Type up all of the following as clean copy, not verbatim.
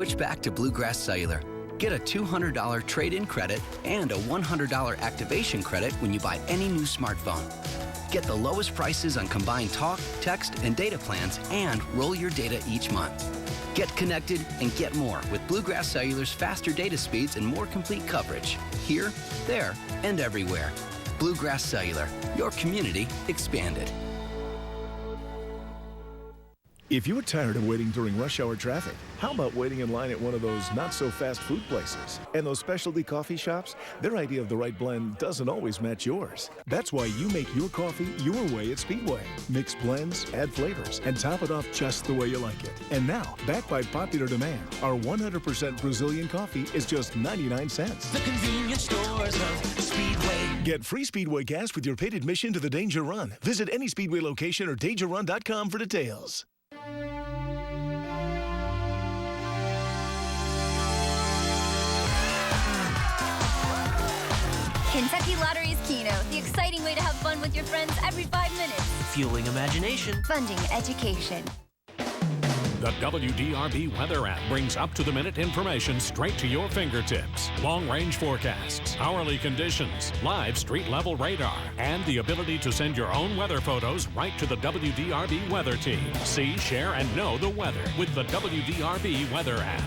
Switch back to Bluegrass Cellular. Get a $200 trade-in credit and a $100 activation credit when you buy any new smartphone. Get the lowest prices on combined talk, text, and data plans and roll your data each month. Get connected and get more with Bluegrass Cellular's faster data speeds and more complete coverage. Here, there, and everywhere. Bluegrass Cellular, your community expanded. If you're tired of waiting during rush hour traffic, how about waiting in line at one of those not-so-fast food places? And those specialty coffee shops, their idea of the right blend doesn't always match yours. That's why you make your coffee your way at Speedway. Mix blends, add flavors, and top it off just the way you like it. And now, backed by popular demand, our 100% Brazilian coffee is just 99 cents. The convenience stores of Speedway. Get free Speedway gas with your paid admission to the Danger Run. Visit any Speedway location or DangerRun.com for details. Kentucky Lottery's Keno, the exciting way to have fun with your friends every 5 minutes. Fueling imagination. Funding education. The WDRB weather app brings up-to-the-minute information straight to your fingertips. Long-range forecasts, hourly conditions, live street-level radar, and the ability to send your own weather photos right to the WDRB weather team. See, share, and know the weather with the WDRB weather app.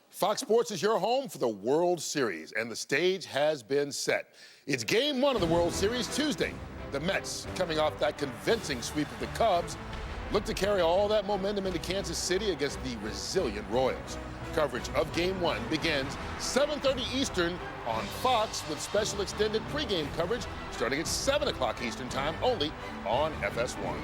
Fox Sports is your home for the World Series, and the stage has been set. It's Game 1 of the World Series Tuesday. The Mets, coming off that convincing sweep of the Cubs, look to carry all that momentum into Kansas City against the resilient Royals. Coverage of Game 1 begins 7:30 Eastern on Fox with special extended pregame coverage starting at 7 o'clock Eastern Time only on FS1.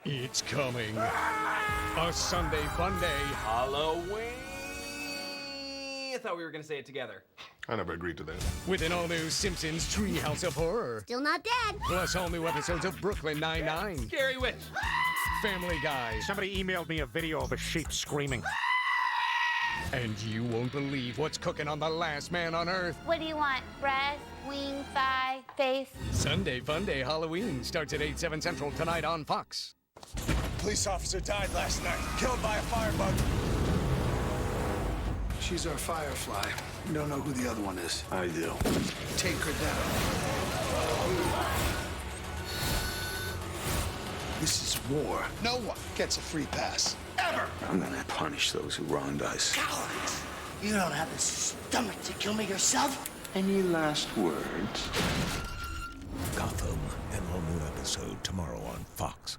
It's coming. A Sunday fun day. Halloween. I thought we were going to say it together. I never agreed to that. With an all-new Simpsons Treehouse of Horror. Still not dead. Plus all new episodes of Brooklyn Nine-Nine. Scary Witch. Family Guy. Somebody emailed me a video of a sheep screaming. And you won't believe what's cooking on The Last Man on Earth. What do you want? Breast, wing, thigh, face? Sunday Fun Day Halloween starts at 8, 7 Central tonight on Fox. Police officer died last night, killed by a firebug. She's our Firefly. We don't know who the other one is. I do. Take her down. This is war. No one gets a free pass. Ever! I'm gonna punish those who wronged us. Cowards. You don't have the stomach to kill me yourself? Any last words? Gotham, an all-new episode tomorrow on Fox.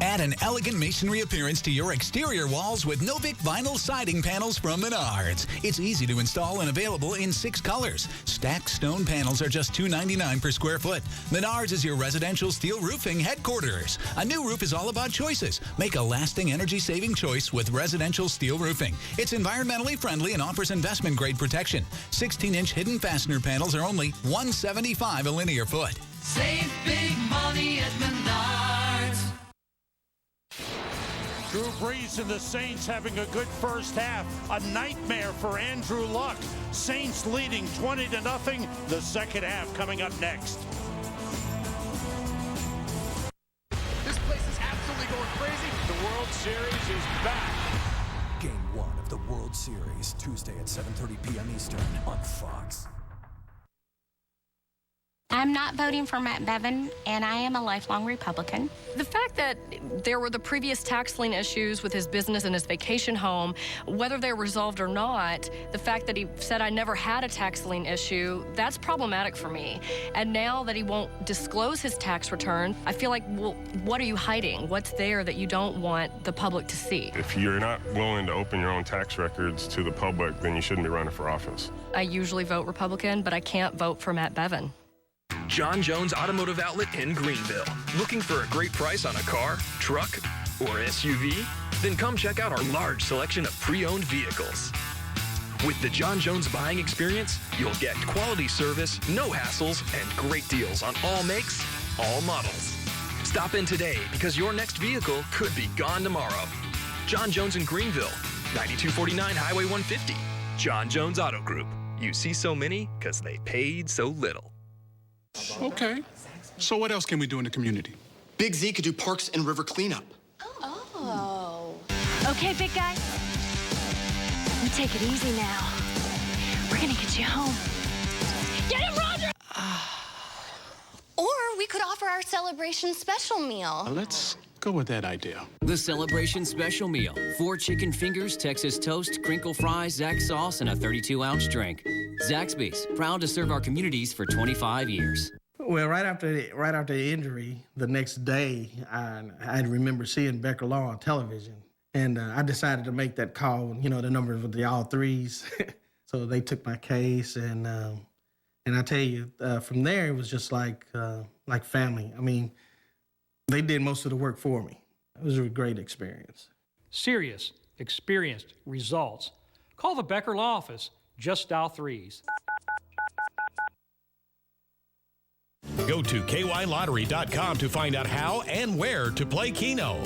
Add an elegant masonry appearance to your exterior walls with Novik vinyl siding panels from Menards. It's easy to install and available in 6 colors. Stacked stone panels are just $2.99 per square foot. Menards is your residential steel roofing headquarters. A new roof is all about choices. Make a lasting energy-saving choice with residential steel roofing. It's environmentally friendly and offers investment-grade protection. 16-inch hidden fastener panels are only $175 a linear foot. Save big money at Menards. Drew Brees and the Saints having a good first half. A nightmare for Andrew Luck. Saints leading 20-0. The second half coming up next. This place is absolutely going crazy. The World Series is back. Game 1 of the World Series, Tuesday at 7:30 p.m. Eastern on Fox. I'm not voting for Matt Bevin, and I am a lifelong Republican. The fact that there were the previous tax lien issues with his business and his vacation home, whether they're resolved or not, the fact that he said I never had a tax lien issue, that's problematic for me. And now that he won't disclose his tax return, I feel like, well, what are you hiding? What's there that you don't want the public to see? If you're not willing to open your own tax records to the public, then you shouldn't be running for office. I usually vote Republican, but I can't vote for Matt Bevin. John Jones Automotive Outlet in Greenville. Looking for a great price on a car, truck, or SUV? Then come check out our large selection of pre-owned vehicles. With the John Jones buying experience, you'll get quality service, no hassles, and great deals on all makes, all models. Stop in today because your next vehicle could be gone tomorrow. John Jones in Greenville, 9249 Highway 150. John Jones Auto Group. You see so many because they paid so little. Okay. So what else can we do in the community? Big Z could do parks and river cleanup. Oh. Okay, big guy. You take it easy now. We're gonna get you home. Get him, Roger! Or we could offer our celebration special meal. Let's go with that idea. The Celebration Special Meal. 4 chicken fingers, Texas toast, crinkle fries, Zax sauce, and a 32-ounce drink. Zaxby's, proud to serve our communities for 25 years. Well, right after the injury, the next day, I remember seeing Becker Law on television. And I decided to make that call, you know, the numbers with the all threes. So they took my case, and I tell you, from there, it was just like family. I mean, they did most of the work for me. It was a great experience. Serious, experienced results. Call the Becker Law Office. Just dial 3s. Go to kylottery.com to find out how and where to play Keno.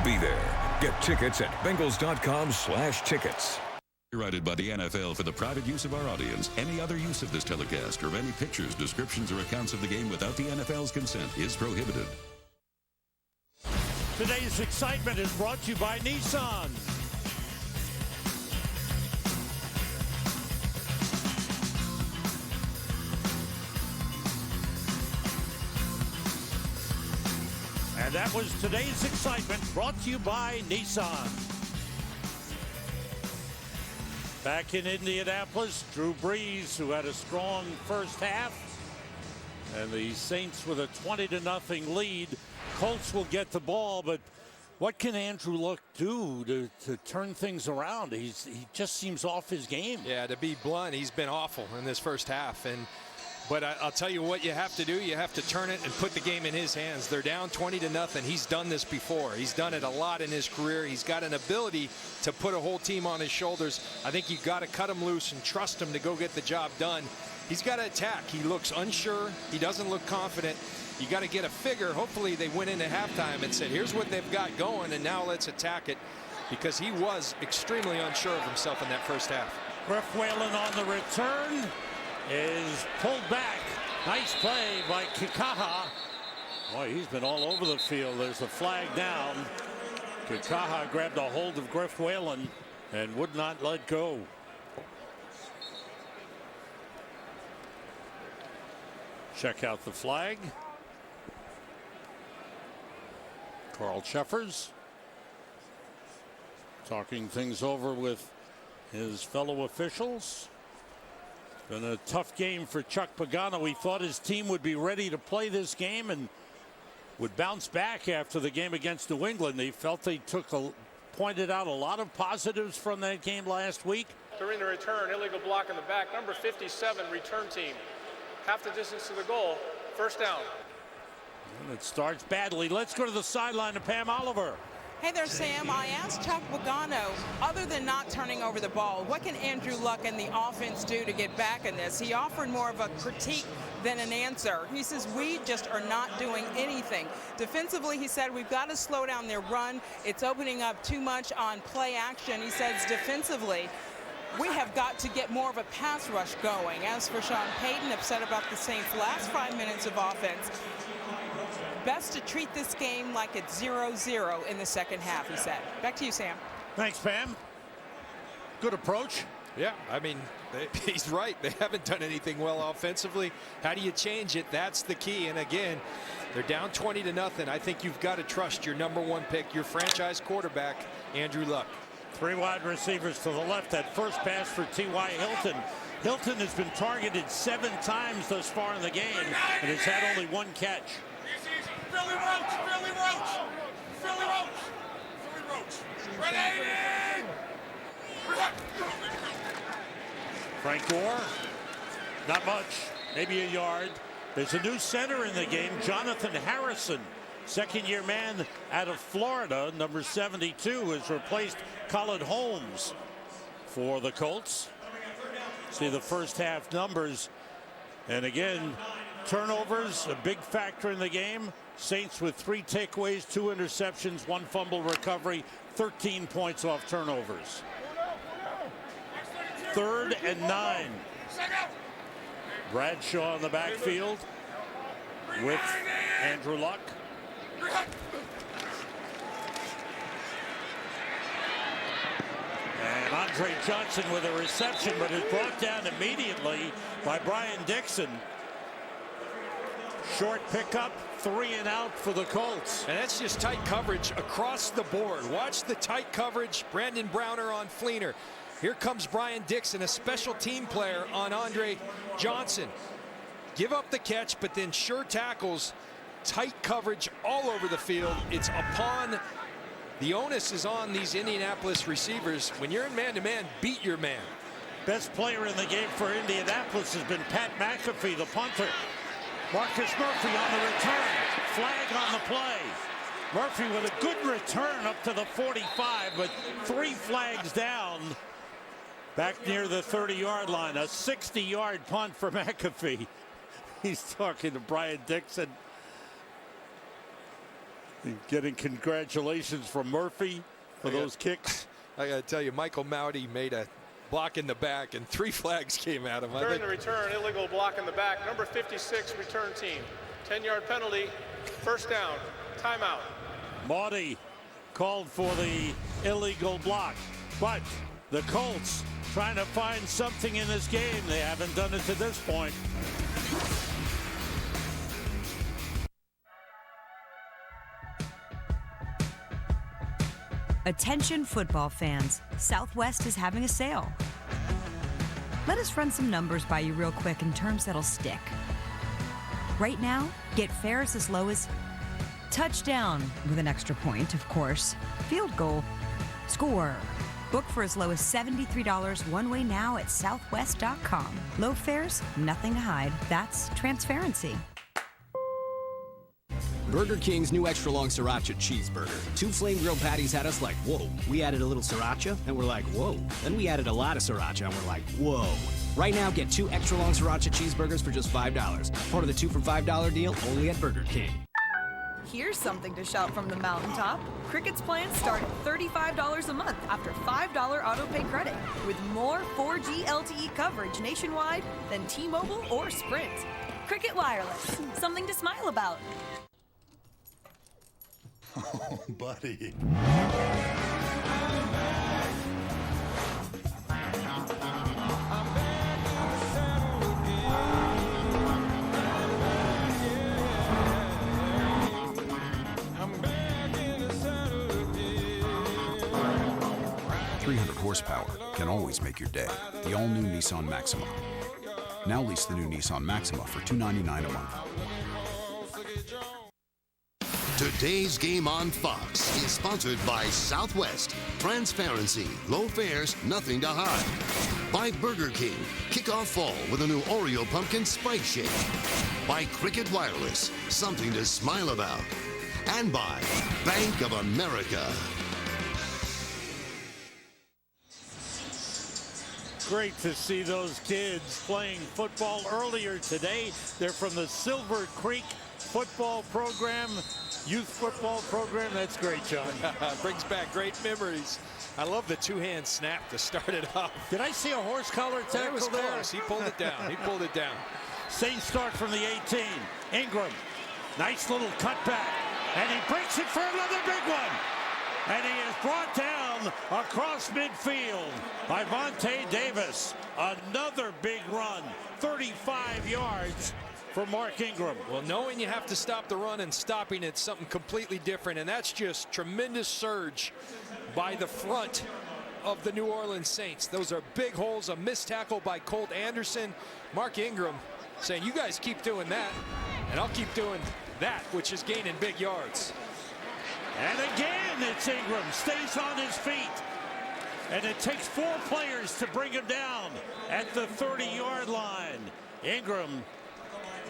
Be there. Get tickets at Bengals.com/tickets. Copyrighted by the NFL for the private use of our audience. Any other use of this telecast or any pictures, descriptions, or accounts of the game without the NFL's consent is prohibited. Today's excitement is brought to you by Nissan. And that was today's excitement brought to you by Nissan. Back in Indianapolis, Drew Brees, who had a strong first half. And the Saints with a 20-0 lead. Colts will get the ball, but what can Andrew Luck do to turn things around? He just seems off his game. Yeah, to be blunt, he's been awful in this first half. But I'll tell you what you have to do. You have to turn it and put the game in his hands. They're down 20-0. He's done this before. He's done it a lot in his career. He's got an ability to put a whole team on his shoulders. I think you've got to cut him loose and trust him to go get the job done. He's got to attack. He looks unsure. He doesn't look confident. You got to get a figure. Hopefully they went into halftime and said, here's what they've got going, and now let's attack it, because he was extremely unsure of himself in that first half. Griff Whalen on the return is pulled back. Nice play by Kikaha. Boy, he's been all over the field. There's a flag down. Kikaha grabbed a hold of Griff Whalen and would not let go. Check out the flag. Carl Cheffers talking things over with his fellow officials. Been a tough game for Chuck Pagano. He thought his team would be ready to play this game and would bounce back after the game against New England. They felt they pointed out a lot of positives from that game last week. During the return, illegal block in the back, number 57 return team. Half the distance to the goal, first down. And it starts badly. Let's go to the sideline to Pam Oliver. Hey there, Sam. I asked Chuck Pagano, other than not turning over the ball, what can Andrew Luck and the offense do to get back in this? He offered more of a critique than an answer. He says, we just are not doing anything. Defensively, he said, we've got to slow down their run. It's opening up too much on play action. He says defensively, we have got to get more of a pass rush going. As for Sean Payton, upset about the Saints' last 5 minutes of offense. Best to treat this game like it's 0-0 in the second half, he said. Back to you, Sam. Thanks, Pam. Good approach. Yeah, I mean, he's right. They haven't done anything well offensively. How do you change it? That's the key. And again, they're down 20-0. I think you've got to trust your #1 pick, your franchise quarterback, Andrew Luck. 3 wide receivers to the left. That first pass for T.Y. Hilton. Hilton has been targeted 7 times thus far in the game and has had only 1 catch. Philly Roach! Philly Roach! Philly Roach! Philly Roach! Ready! Frank Gore, not much. maybe a yard. There's a new center in the game, Jonathan Harrison, second-year man out of Florida, number 72, has replaced Colin Holmes for the Colts. See the first half numbers. And again, turnovers, a big factor in the game. Saints with 3 takeaways, 2 interceptions, 1 fumble recovery, 13 points off turnovers. 3rd and 9. Bradshaw in the backfield with Andrew Luck. And Andre Johnson with a reception, but is brought down immediately by Brian Dixon. Short pickup, 3 and out for the Colts. And that's just tight coverage across the board. Watch the tight coverage. Brandon Browner on Fleener. Here comes Brian Dixon, a special team player on Andre Johnson. Give up the catch, but then sure tackles. Tight coverage all over the field. It's upon, the onus is on these Indianapolis receivers. When you're in man-to-man, beat your man. Best player in the game for Indianapolis has been Pat McAfee, the punter. Marcus Murphy on the return. Flag on the play. Murphy with a good return up to the 45, but 3 flags down. Back near the 30-yard line. A 60-yard punt for McAfee. He's talking to Brian Dixon. Getting congratulations from Murphy for those kicks. I got to tell you, Michael Mauti made a block in the back, and 3 flags came at him. During the return, illegal block in the back. Number 56, return team. 10-yard penalty, first down, timeout. Mauti called for the illegal block, but the Colts trying to find something in this game. They haven't done it to this point. Attention football fans, Southwest is having a sale. Let us run some numbers by you real quick in terms that'll stick. Right now, get fares as low as touchdown with an extra point, of course, field goal, score. Book for as low as $73 one way now at southwest.com. Low fares, nothing to hide. That's transparency. Burger King's new extra long sriracha cheeseburger. 2 flame grilled patties had us like, whoa. We added a little sriracha, and we're like, whoa. Then we added a lot of sriracha, and we're like, whoa. Right now, get 2 extra long sriracha cheeseburgers for just $5. Part of the 2 for $5 deal only at Burger King. Here's something to shout from the mountaintop. Cricket's plans start at $35 a month after $5 auto pay credit, with more 4G LTE coverage nationwide than T-Mobile or Sprint. Cricket Wireless, something to smile about. Oh, buddy. Horsepower can always make your day. The all-new Nissan Maxima. Now lease the new Nissan Maxima for $299 a month. Today's game on Fox is sponsored by Southwest. Transparency, low fares, nothing to hide. By Burger King. Kick off fall with a new Oreo Pumpkin Spike Shake. By Cricket Wireless. Something to smile about. And by Bank of America. Great to see those kids playing football earlier today. They're from the Silver Creek football program, youth football program. That's great, John. Brings back great memories. I love the 2-hand snap to start it off. Did I see a horse collar tackle It was there? close. He pulled it down. He pulled it down. Saints start from the 18. Ingram, nice little cutback, and he breaks it for another big one. And he is brought down across midfield by Vontae Davis. Another big run, 35 yards for Mark Ingram. Well, knowing you have to stop the run and stopping it's something completely different, and that's just tremendous surge by the front of the New Orleans Saints. Those are big holes, a missed tackle by Colt Anderson. Mark Ingram saying, you guys keep doing that, and I'll keep doing that, which is gaining big yards. And again, it's Ingram, stays on his feet. And it takes 4 players to bring him down at the 30-yard line. Ingram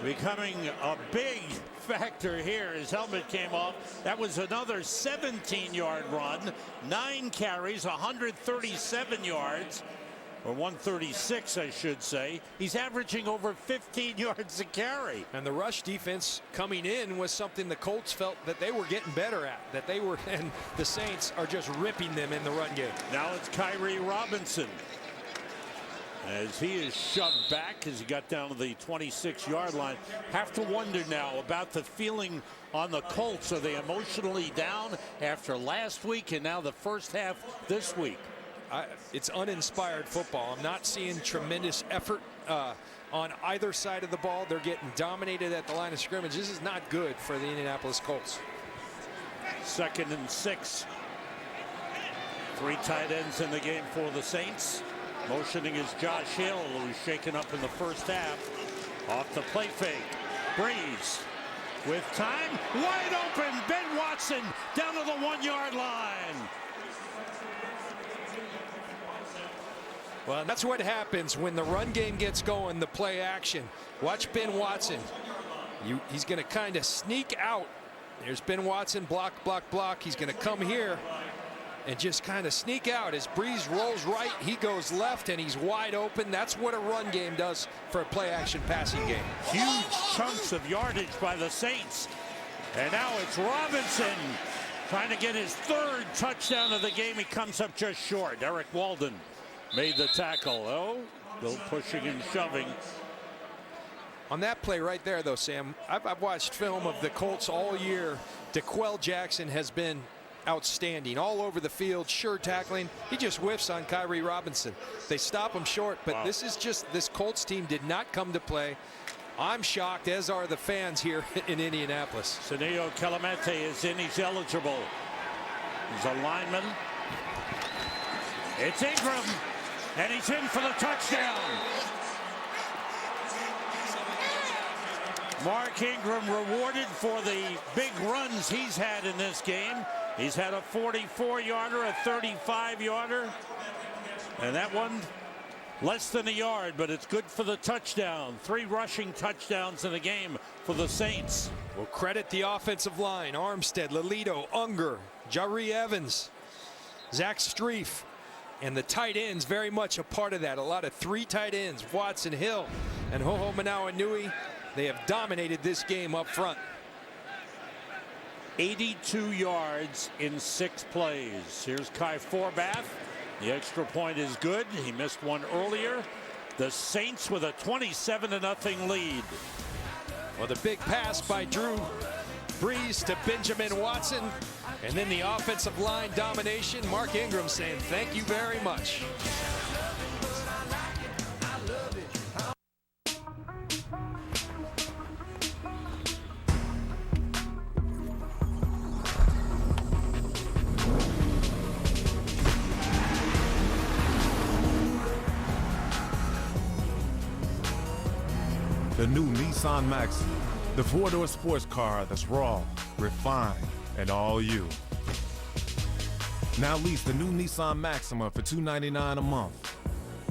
becoming a big factor here. His helmet came off. That was another 17-yard run. 9 carries, 137 yards. Or 136, I should say. He's averaging over 15 yards a carry. And the rush defense coming in was something the Colts felt that they were getting better at. And the Saints are just ripping them in the run game. Now it's Khiry Robinson, as he is shoved back as he got down to the 26-yard line. Have to wonder now about the feeling on the Colts. Are they emotionally down after last week and now the first half this week? It's uninspired football. I'm not seeing tremendous effort on either side of the ball. They're getting dominated at the line of scrimmage. This is not good for the Indianapolis Colts. 2nd and 6. 3 tight ends in the game for the Saints. Motioning is Josh Hill, who's shaken up in the first half. Off the play fake. Brees with time. Wide open. Ben Watson down to the 1-yard line. Well, that's what happens when the run game gets going, the play action. Watch Ben Watson. He's going to kind of sneak out. There's Ben Watson, block, block, block. He's going to come here and just kind of sneak out. As Brees rolls right, he goes left, and he's wide open. That's what a run game does for a play action passing game. Huge chunks of yardage by the Saints. And now it's Robinson trying to get his 3rd touchdown of the game. He comes up just short. Eric Walden made the tackle. Oh, little pushing and shoving. On that play right there, though, Sam, I've watched film of the Colts all year. DeQuell Jackson has been outstanding all over the field, sure tackling. He just whiffs on Khiry Robinson. They stop him short, but this is just, this Colts team did not come to play. I'm shocked, as are the fans here in Indianapolis. Senio Kelemete is in. He's eligible. He's a lineman. It's Ingram, and he's in for the touchdown. Mark Ingram rewarded for the big runs he's had in this game. He's had a 44-yarder, a 35-yarder, and that one less than a yard, but it's good for the touchdown. 3 rushing touchdowns in the game for the Saints. We'll credit the offensive line. Armstead, Lolito, Unger, Jari Evans, Zach Streif, and the tight ends very much a part of that. A lot of 3 tight ends, Watson, Hill, and Hoomanawanui. They have dominated this game up front. 82 yards in 6 plays. Here's Kai Forbath. The extra point is good. He missed one earlier. The Saints with a 27-0 lead. Well, the big pass by Drew Brees to Benjamin Watson. And then the offensive line domination. Mark Ingram saying thank you very much. The new Nissan Maxima, the 4-door sports car that's raw, refined, and all you. Now lease the new Nissan Maxima for $299 a month.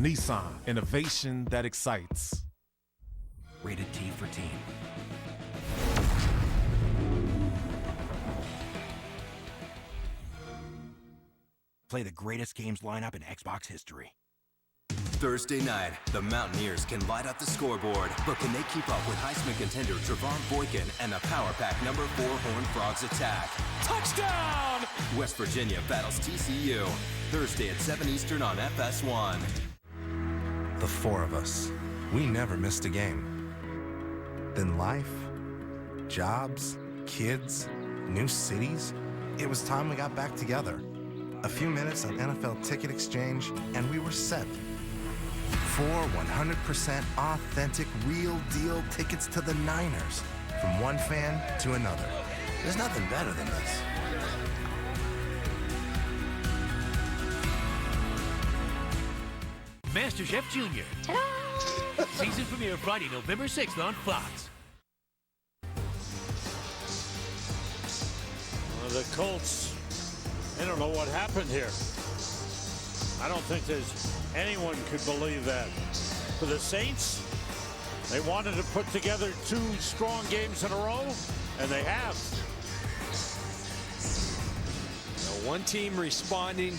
Nissan, innovation that excites. Rated T for teen. Play the greatest games lineup in Xbox history. Thursday night, the Mountaineers can light up the scoreboard, but can they keep up with Heisman contender Trevon Boykin and the Power Pack #4 Horned Frogs attack? Touchdown! West Virginia battles TCU, Thursday at 7 Eastern on FS1. The 4 of us, we never missed a game. Then life, jobs, kids, new cities, it was time we got back together. A few minutes of NFL ticket exchange, and we were set. 4 100% authentic, real-deal tickets to the Niners. From one fan to another. There's nothing better than this. MasterChef Junior. Ta-da! Season premiere Friday, November 6th on Fox. Well, the Colts, I don't know what happened here. I don't think there's anyone could believe that. For the Saints, They wanted to put together 2 strong games in a row, and they have. Now, one team responding,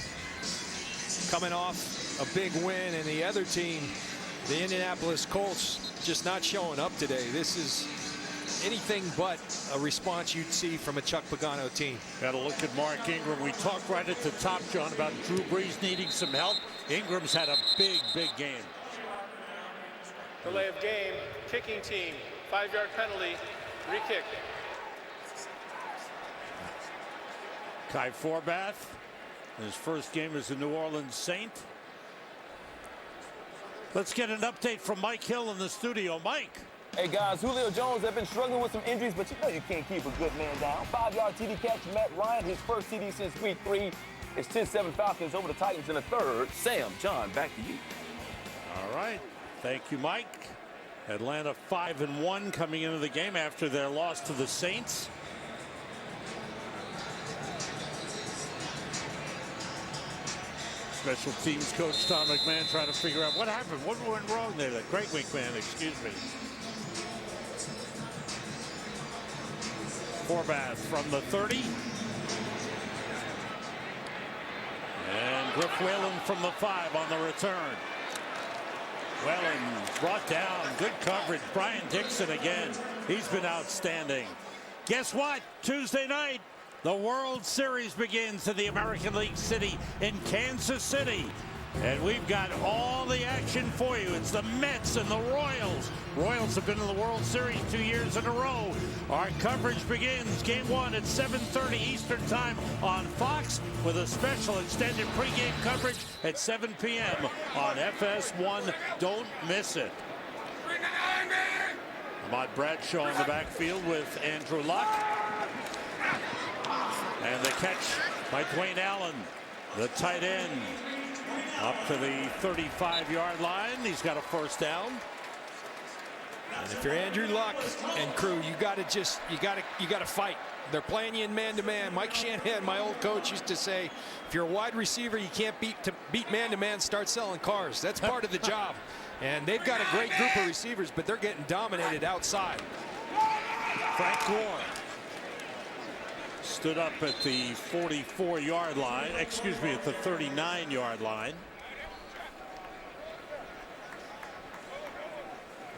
coming off a big win, and the other team, the Indianapolis Colts, just not showing up today. This is anything but a response you'd see from a Chuck Pagano team. Got to look at Mark Ingram. We talked right at the top, John, about Drew Brees needing some help. Ingram's had a big game. Delay of game, kicking team, 5-yard penalty, re-kick. Kai Forbath, his first game as a New Orleans Saint. Let's get an update from Mike Hill in the studio. Mike. Hey guys, Julio Jones have been struggling with some injuries, but you know you can't keep a good man down. 5-yard TD catch, Matt Ryan, his first TD since week 3. It's 10-7 Falcons over the Titans in the third. Sam, John, back to you. All right. Thank you, Mike. Atlanta 5-1 coming into the game after their loss to the Saints. Special teams coach Tom McMahon trying to figure out what happened. What went wrong there? Greg McMahon, excuse me. Forbath from the 30. And Griff Whalen from the 5 on the return. Whalen brought down. Good coverage. Brian Dixon again. He's been outstanding. Guess what? Tuesday night, the World Series begins in the American League City in Kansas City. And we've got all the action for you. It's the Mets and the Royals. Royals have been in the World Series 2 years in a row. Our coverage begins game 1 at 7:30 Eastern Time on Fox with a special extended pregame coverage at 7 p.m. on FS1. Don't miss it. Ahmad Bradshaw in the backfield with Andrew Luck. And the catch by Dwayne Allen, the tight end. Up to the 35-yard line. He's got a first down. And if you're Andrew Luck and crew, you got to fight. They're playing you in man-to-man. Mike Shanahan, my old coach, used to say, if you're a wide receiver, you can't beat man-to-man, start selling cars. That's part of the job. And they've got a great group of receivers, but they're getting dominated outside. Frank Gore stood up at the 44-yard line, excuse me, at the 39-yard line.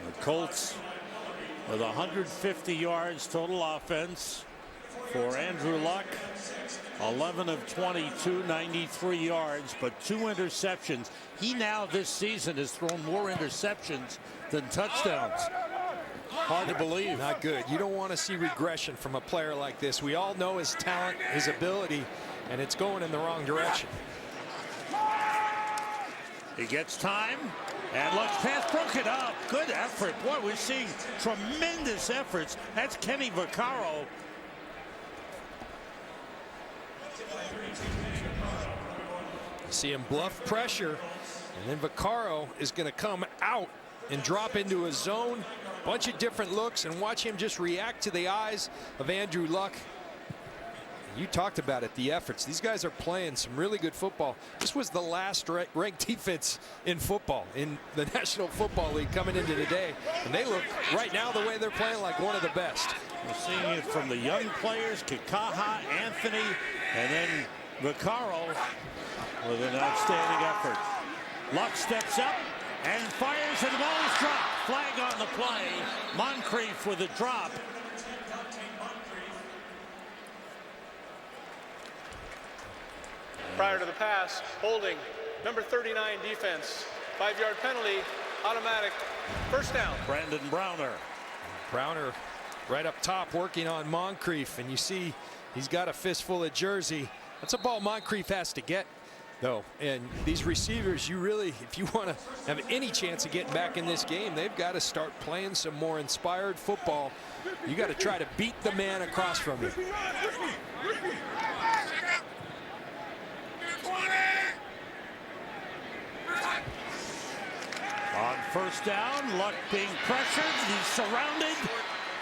The Colts with 150 yards total offense for Andrew Luck. 11 of 22, 93 yards, but 2 interceptions. He now this season has thrown more interceptions than touchdowns. Hard to believe. Not good. You don't want to see regression from a player like this. We all know his talent, his ability, and it's going in the wrong direction. He gets time, and Luck's pass broke it up. Good effort. Boy, we're seeing tremendous efforts. That's Kenny Vaccaro. See him bluff pressure, and then Vaccaro is going to come out and drop into a zone. Bunch of different looks, and watch him just react to the eyes of Andrew Luck. You talked about it, the efforts. These guys are playing some really good football. This was the last ranked defense in football in the National Football League coming into today, and they look right now the way they're playing like one of the best. We're seeing it from the young players, Kikaha, Anthony, and then Vaccaro with an outstanding effort. Luck steps up and fires, and the ball is dropped. Flag on the play. Moncrief with a drop. Prior to the pass, holding, number 39 defense, 5-yard penalty, automatic, first down. Brandon Browner. Browner right up top working on Moncrief, and you see he's got a fistful of jersey. That's a ball Moncrief has to get, though. And these receivers, you really, if you want to have any chance of getting back in this game, they've got to start playing some more inspired football. You got to try to beat the man across from you. On first down, Luck being pressured. He's surrounded,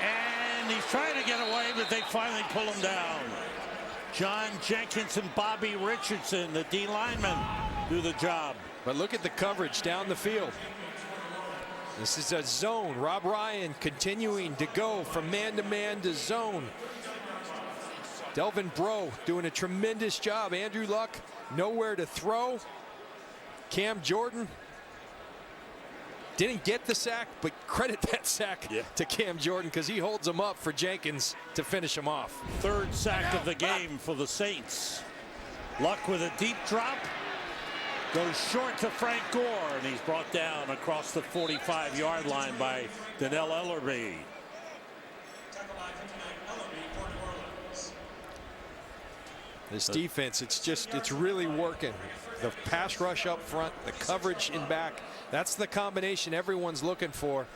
and he's trying to get away, but they finally pull him down. John Jenkins and Bobby Richardson, the D linemen, do the job. But look at the coverage down the field. This is a zone. Rob Ryan continuing to go from man-to-man to zone. Delvin Breaux doing a tremendous job. Andrew Luck nowhere to throw. Cam Jordan didn't get the sack, but credit that sack to Cam Jordan because he holds him up for Jenkins to finish him off. Third sack of the game for the Saints. Luck with a deep drop. Goes short to Frank Gore, and he's brought down across the 45-yard line by Donnell Ellerby. This defense, it's really working. The pass rush up front, the coverage in back, that's the combination everyone's looking for.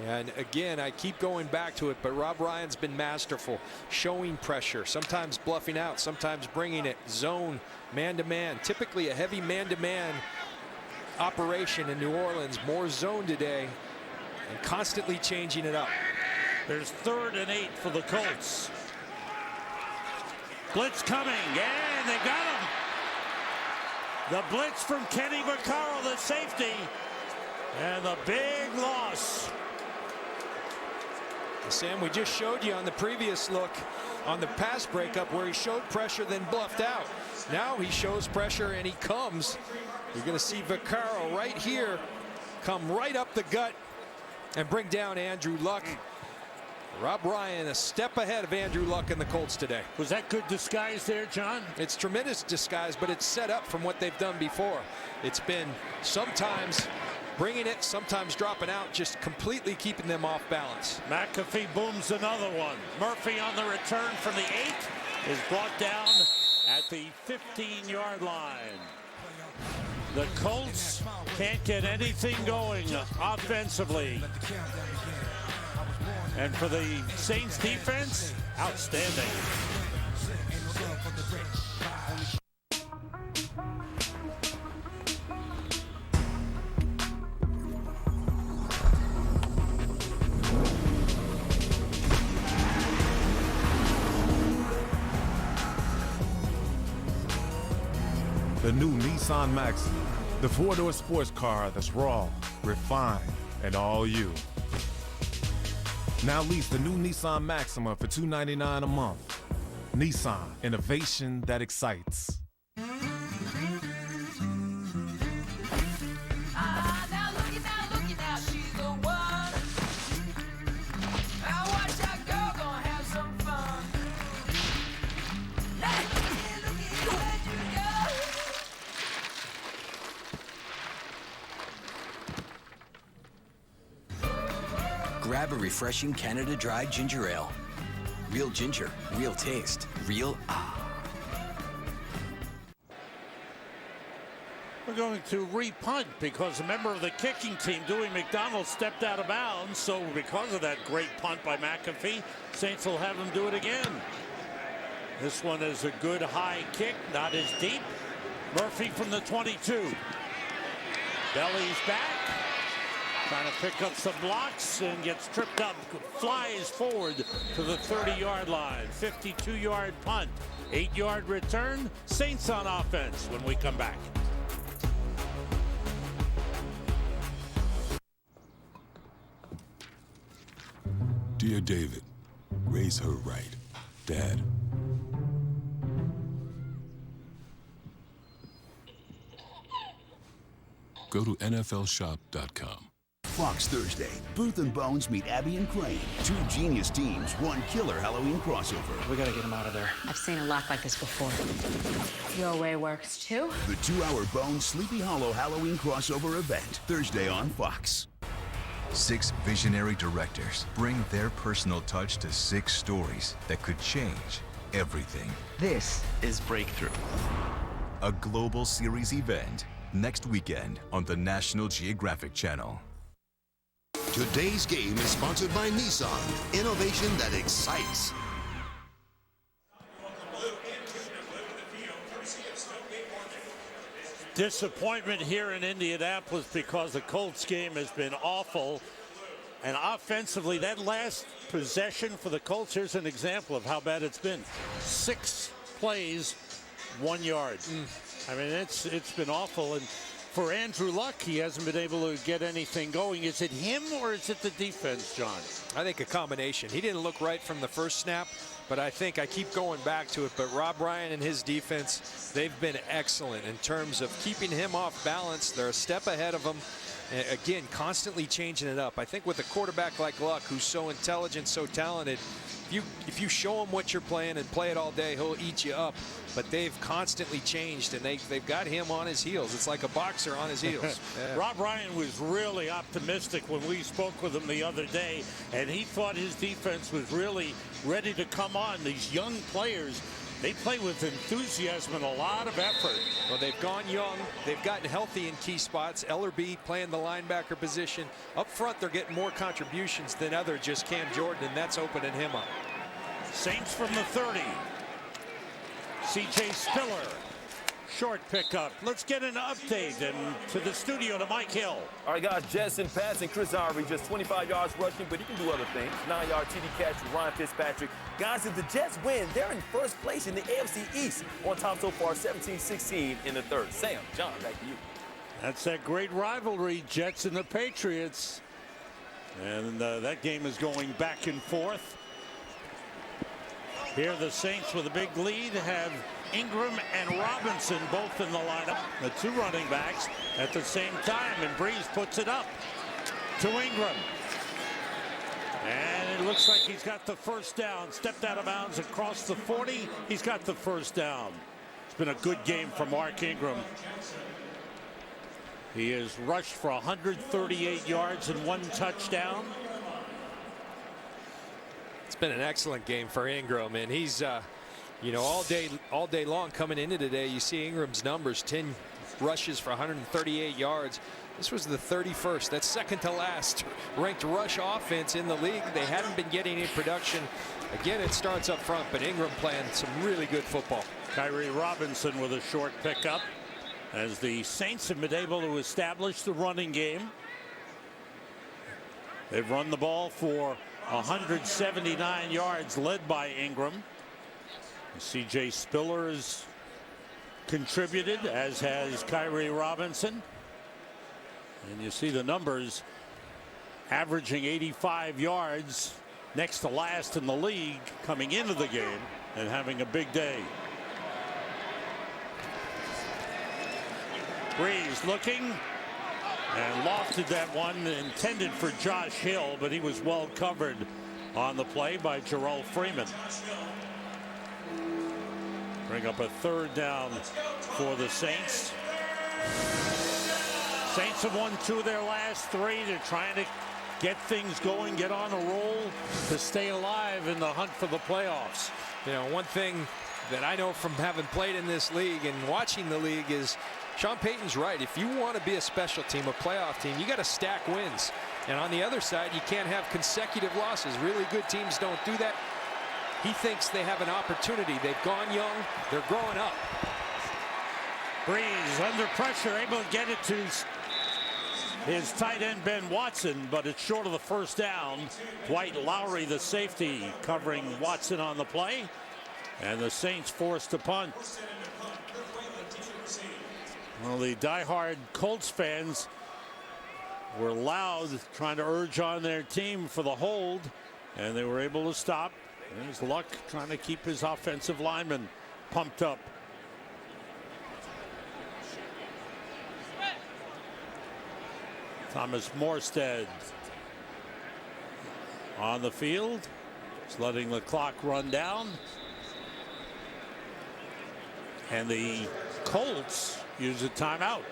And again, I keep going back to it, but Rob Ryan's been masterful, showing pressure, sometimes bluffing out, sometimes bringing it, zone, man-to-man, typically a heavy man-to-man operation in New Orleans, more zone today, and constantly changing it up. There's 3rd and 8 for the Colts. Blitz coming, and they got him. The blitz from Kenny Vaccaro, the safety, and the big loss. Sam, we just showed you on the previous look on the pass breakup where he showed pressure then bluffed out. Now he shows pressure and he comes. You're going to see Vaccaro right here come right up the gut and bring down Andrew Luck. Rob Ryan a step ahead of Andrew Luck and the Colts today. Was that good disguise there, John? It's tremendous disguise, but it's set up from what they've done before. It's been sometimes bringing it, sometimes dropping out, just completely keeping them off balance. McAfee booms another one. Murphy on the return from the 8 is brought down at the 15-yard line. The Colts can't get anything going offensively. And for the Saints defense, outstanding. The new Nissan Maxima, the four-door sports car that's raw, refined, and all you. Now lease the new Nissan Maxima for $299 a month. Nissan, innovation that excites. Grab a refreshing Canada Dry Ginger Ale. Real ginger, real taste, real We're going to re-punt because a member of the kicking team, Dewey McDonald, stepped out of bounds. So because of that great punt by McAfee, Saints will have him do it again. This one is a good high kick, not as deep. Murphy from the 22. Belly's back. Trying to pick up some blocks and gets tripped up, flies forward to the 30-yard line. 52-yard punt, 8-yard return. Saints on offense when we come back. Dear David, raise her right. Dad. Go to NFLshop.com. Fox Thursday, Booth and Bones meet Abby and Crane. Two genius teams, one killer Halloween crossover. We gotta get him out of there. I've seen a lot like this before. Your way works too. The 2-hour Bones Sleepy Hollow Halloween crossover event, Thursday on Fox. 6 visionary directors bring their personal touch to 6 stories that could change everything. This is Breakthrough. A global series event next weekend on the National Geographic Channel. Today's game is sponsored by Nissan. Innovation that excites. Disappointment here in Indianapolis because the Colts game has been awful. And offensively, that last possession for the Colts, here's an example of how bad it's been. 6 plays, 1 yard. I mean, it's been awful. And for Andrew Luck, he hasn't been able to get anything going. Is it him or is it the defense, John? I think a combination. He didn't look right from the first snap, but I think I keep going back to it. But Rob Ryan and his defense, they've been excellent in terms of keeping him off balance. They're a step ahead of him. And again, constantly changing it up. I think with a quarterback like Luck, who's so intelligent, so talented, if you show him what you're playing and play it all day, he'll eat you up. But they've constantly changed, and they've got him on his heels. It's like a boxer on his heels. Yeah. Rob Ryan was really optimistic when we spoke with him the other day, and he thought his defense was really ready to come on. These young players, they play with enthusiasm and a lot of effort. Well, they've gone young. They've gotten healthy in key spots. Ellerbe playing the linebacker position. Up front, they're getting more contributions than other just Cam Jordan, and that's opening him up. Saints from the 30. C.J. Spiller. Short pickup. Let's get an update and to the studio to Mike Hill. All right, guys, Jetson passing. Chris Ivory just 25 yards rushing, but he can do other things. 9-yard TD catch with Ryan Fitzpatrick. Guys, if the Jets win, they're in first place in the AFC East. On top so far, 17-16 in the third. Sam, John, back to you. That's that great rivalry, Jets and the Patriots. And that game is going back and forth. Here the Saints with a big lead have Ingram and Robinson both in the lineup. The two running backs at the same time, and Brees puts it up to Ingram. And it looks like he's got the first down. Stepped out of bounds across the 40. He's got the first down. It's been a good game for Mark Ingram. He has rushed for 138 yards and 1 touchdown. It's been an excellent game for Ingram, and he's you know, all day long coming into today, you see Ingram's numbers: 10 rushes for 138 yards. This was the 31st. That's second to last ranked rush offense in the league. They haven't been getting any production. Again, it starts up front, but Ingram playing some really good football. Khiry Robinson with a short pickup as the Saints have been able to establish the running game. They've run the ball for 179 yards, led by Ingram. C.J. Spiller has contributed, as has Khiry Robinson. And you see the numbers, averaging 85 yards, next to last in the league coming into the game and having a big day. Brees looking and lofted that one, intended for Josh Hill, but he was well covered on the play by Jarrell Freeman. Bring up a third down for the Saints. Saints have won 2 of their last 3. They're trying to get things going, get on a roll to stay alive in the hunt for the playoffs. You know, one thing that I know from having played in this league and watching the league is Sean Payton's right. If you want to be a special team, a playoff team, you got to stack wins. And on the other side, you can't have consecutive losses. Really good teams don't do that. He thinks they have an opportunity. They've gone young. They're growing up. Brees under pressure, able to get it to his tight end Ben Watson, but it's short of the first down. Dwight Lowry, the safety, covering Watson on the play, and the Saints forced to punt. Well, the diehard Colts fans were loud, trying to urge on their team for the hold, and they were able to stop. There's Luck trying to keep his offensive linemen pumped up. Thomas Morstead on the field, just letting the clock run down. And the Colts use a timeout.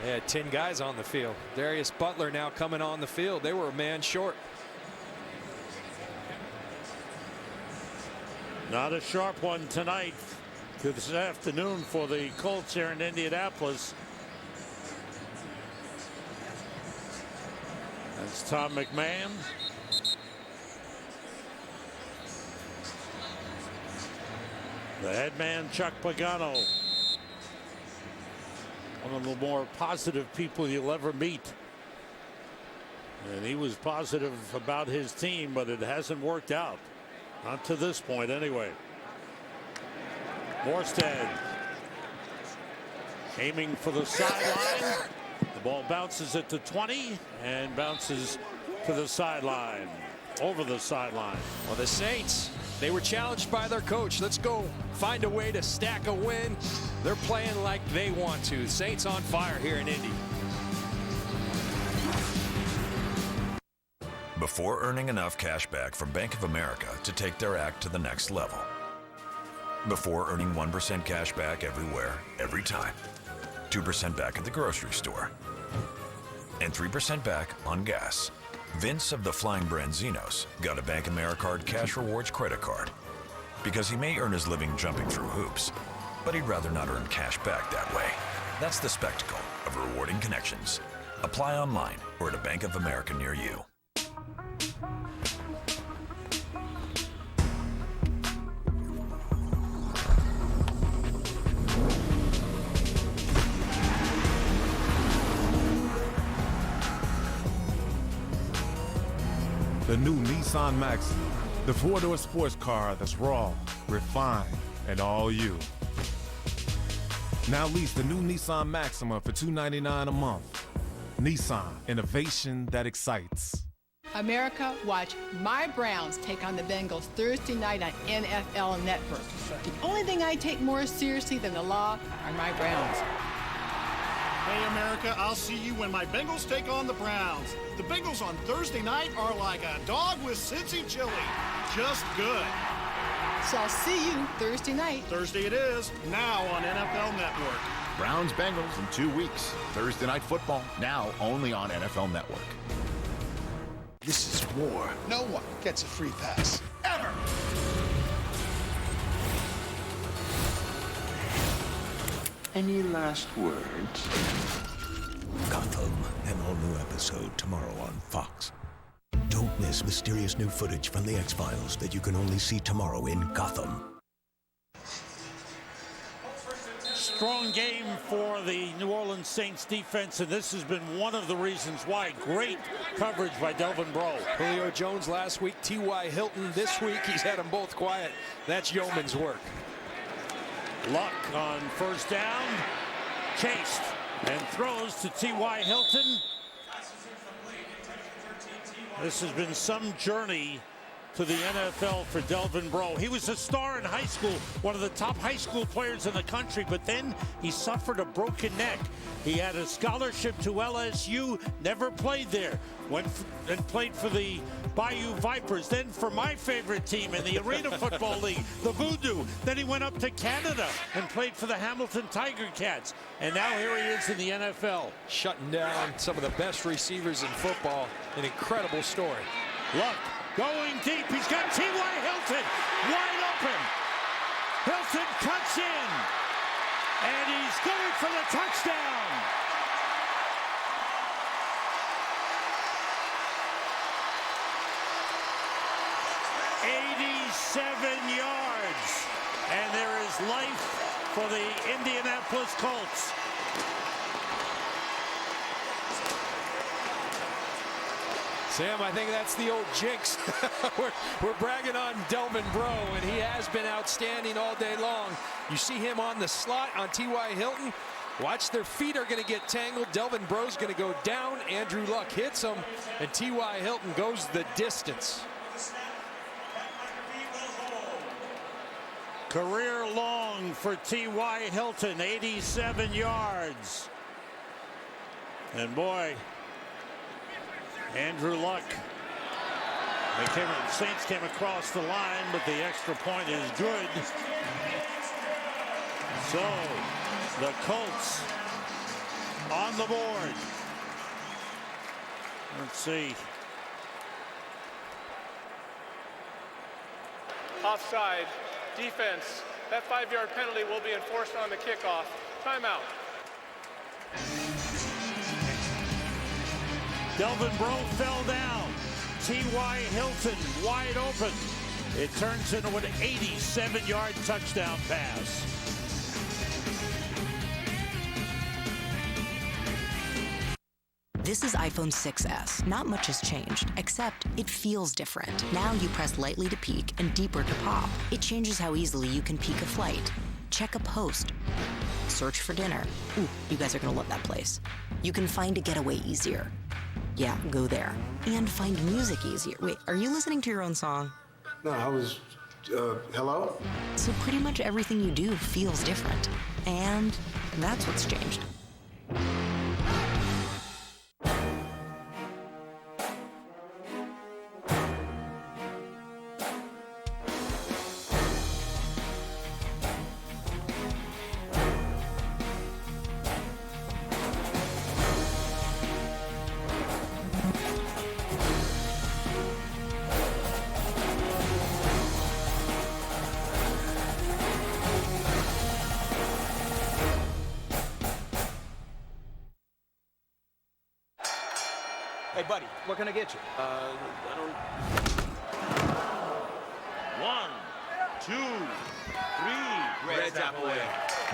They had 10 guys on the field. Darius Butler now coming on the field. They were a man short. Not a sharp one tonight this afternoon for the Colts here in Indianapolis. That's Tom McMahon. The head man, Chuck Pagano. One of the more positive people you'll ever meet. And he was positive about his team, but it hasn't worked out. Not to this point, anyway. Morstead Aiming for the sideline. The ball bounces at the 20 and bounces to the sideline. Over the sideline. Well, the Saints, they were challenged by their coach. Let's go find a way to stack a win. They're playing like they want to. Saints on fire here in Indy. Before earning enough cash back from Bank of America to take their act to the next level. Before earning 1% cash back everywhere, every time. 2% back at the grocery store. And 3% back on gas. Vince of the Flying Branzinos got a Bank Americard Cash Rewards credit card. Because he may earn his living jumping through hoops, but he'd rather not earn cash back that way. That's the spectacle of rewarding connections. Apply online or at a Bank of America near you. The new Nissan Maxima, the four-door sports car that's raw, refined, and all you. Now lease the new Nissan Maxima for $299 a month. Nissan, innovation that excites. America, watch my Browns take on the Bengals Thursday night on NFL Network. The only thing I take more seriously than the law are my Browns. Hey, America, I'll see you when my Bengals take on the Browns. The Bengals on Thursday night are like a dog with Cincy chili. Just good. So I'll see you Thursday night. Thursday it is, now on NFL Network. Browns-Bengals in 2 weeks. Thursday night football, now only on NFL Network. This is war. No one gets a free pass. Ever! Any last words? Gotham, an all-new episode tomorrow on Fox. Don't miss mysterious new footage from the X-Files that you can only see tomorrow in Gotham. Strong game for the New Orleans Saints defense, and this has been one of the reasons why. Great coverage by Delvin Breaux. Julio Jones last week, T.Y. Hilton this week. He's had them both quiet. That's yeoman's work. Luck on first down, chased and throws to T.Y. Hilton. This has been some journey to the NFL for Delvin Breaux. He was a star in high school, one of the top high school players in the country, but then he suffered a broken neck. He had a scholarship to LSU, never played there. Went and played for the Bayou Vipers, then for my favorite team in the Arena Football League, the Voodoo. Then he went up to Canada and played for the Hamilton Tiger Cats. And now here he is in the NFL. Shutting down some of the best receivers in football. An incredible story. Luck going deep. He's got T.Y. Hilton wide open. Hilton cuts in. And he's going for the touchdown. $87 yards. And there is life for the Indianapolis Colts. Sam, I think that's the old jinx. we're bragging on Delvin Breaux, and he has been outstanding all day long. You see him on the slot on T.Y. Hilton. Watch, their feet are going to get tangled. Delvin Breaux's going to go down. Andrew Luck hits him, and T.Y. Hilton goes the distance. Career long for T.Y. Hilton, 87 yards. And boy, Andrew Luck. Saints came across the line, but the extra point is good. So the Colts on the board. Let's see. Offside. Defense. That 5-yard penalty will be enforced on the kickoff. Timeout. Delvin Breaux fell down. T.Y. Hilton wide open. It turns into an 87-yard touchdown pass. This is iPhone 6s. Not much has changed, except it feels different. Now you press lightly to peak and deeper to pop. It changes how easily you can peak a flight, check a post, search for dinner. Ooh, you guys are gonna love that place. You can find a getaway easier. Yeah, go there. And find music easier. Wait, are you listening to your own song? No, I was, hello? So pretty much everything you do feels different. And that's what's changed. Hey, buddy, what can I get you? I don't... 1, 2, 3. Red's Apple Ale.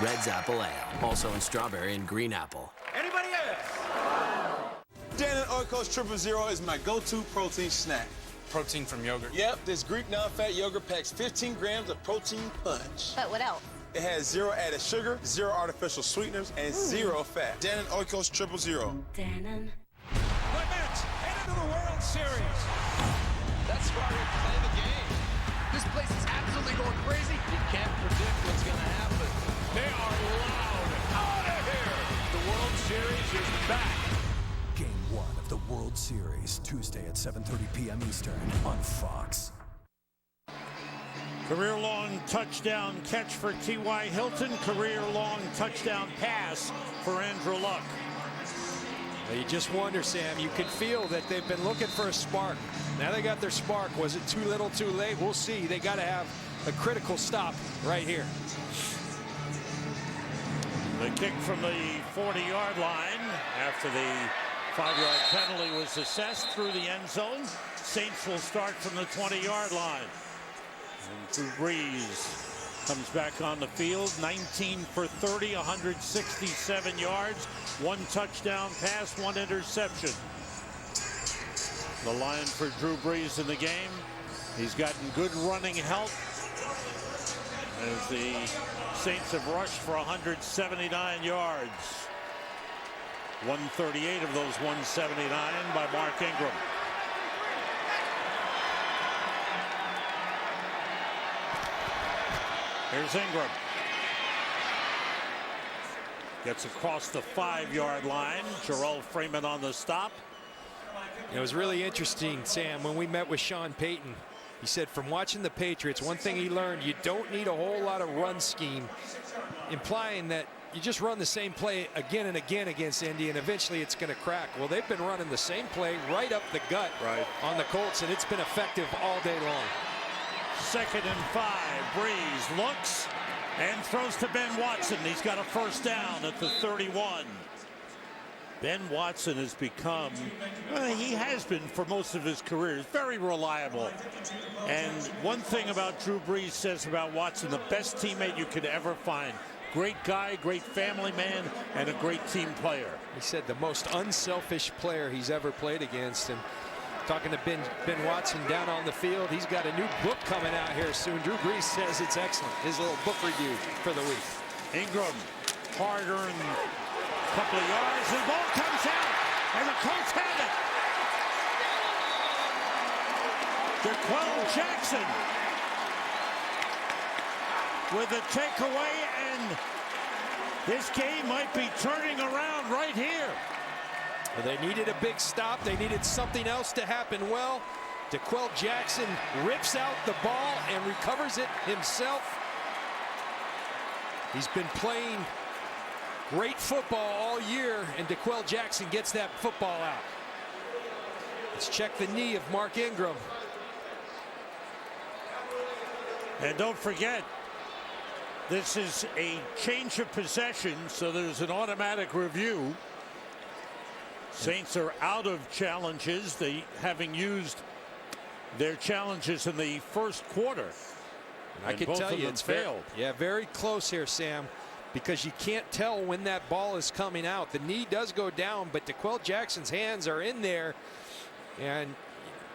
Red's Apple Ale, also in strawberry and green apple. Anybody else? Dannon Oikos 000 is my go-to protein snack. Protein from yogurt? Yep, this Greek non-fat yogurt packs 15 grams of protein punch. But what else? It has 0 added sugar, 0 artificial sweeteners, and 0 fat. Dannon Oikos 000. Dannon. Into the World Series. That's why we play the game. This place is absolutely going crazy. You can't predict what's going to happen. They are loud. Out of here. The World Series is back. Game 1 of the World Series, Tuesday at 7:30 p.m. Eastern on Fox. Career-long touchdown catch for T.Y. Hilton. Career-long touchdown pass for Andrew Luck. You just wonder, Sam, you can feel that they've been looking for a spark. Now they got their spark. Was it too little, too late? We'll see. They got to have a critical stop right here. The kick from the 40-yard line after the 5-yard penalty was assessed through the end zone. Saints will start from the 20-yard line. And Drew Brees comes back on the field, 19 for 30, 167 yards, 1 touchdown pass, 1 interception. The line for Drew Brees in the game. He's gotten good running help as the Saints have rushed for 179 yards. 138 of those 179 by Mark Ingram. Here's Ingram. Gets across the 5-yard line. Jarrell Freeman on the stop. It was really interesting, Sam, when we met with Sean Payton. He said from watching the Patriots, one thing he learned, you don't need a whole lot of run scheme, implying that you just run the same play again and again against Indy, and eventually it's going to crack. Well, they've been running the same play right up the gut on the Colts, and it's been effective all day long. 2nd and 5. Brees looks and throws to Ben Watson. He's got a first down at the 31. Ben Watson has become, well, he has been for most of his career, very reliable. And one thing about Drew Brees says about Watson, the best teammate you could ever find. Great guy, great family man, and a great team player. He said the most unselfish player he's ever played against. And talking to Ben Watson down on the field, he's got a new book coming out here soon. Drew Brees says it's excellent. His little book review for the week. Ingram, hard-earned couple of yards, and the ball comes out, and the Colts have it. D'Qwell Jackson with the takeaway, and this game might be turning around right here. Well, they needed a big stop. They needed something else to happen well. D'Qwell Jackson rips out the ball and recovers it himself. He's been playing great football all year, and D'Qwell Jackson gets that football out. Let's check the knee of Mark Ingram. And don't forget, this is a change of possession, so there's an automatic review. Saints are out of challenges, they having used their challenges in the first quarter. I can tell you it's failed. Very close here, Sam, because you can't tell when that ball is coming out. The knee does go down, but D'Qwell Jackson's hands are in there, and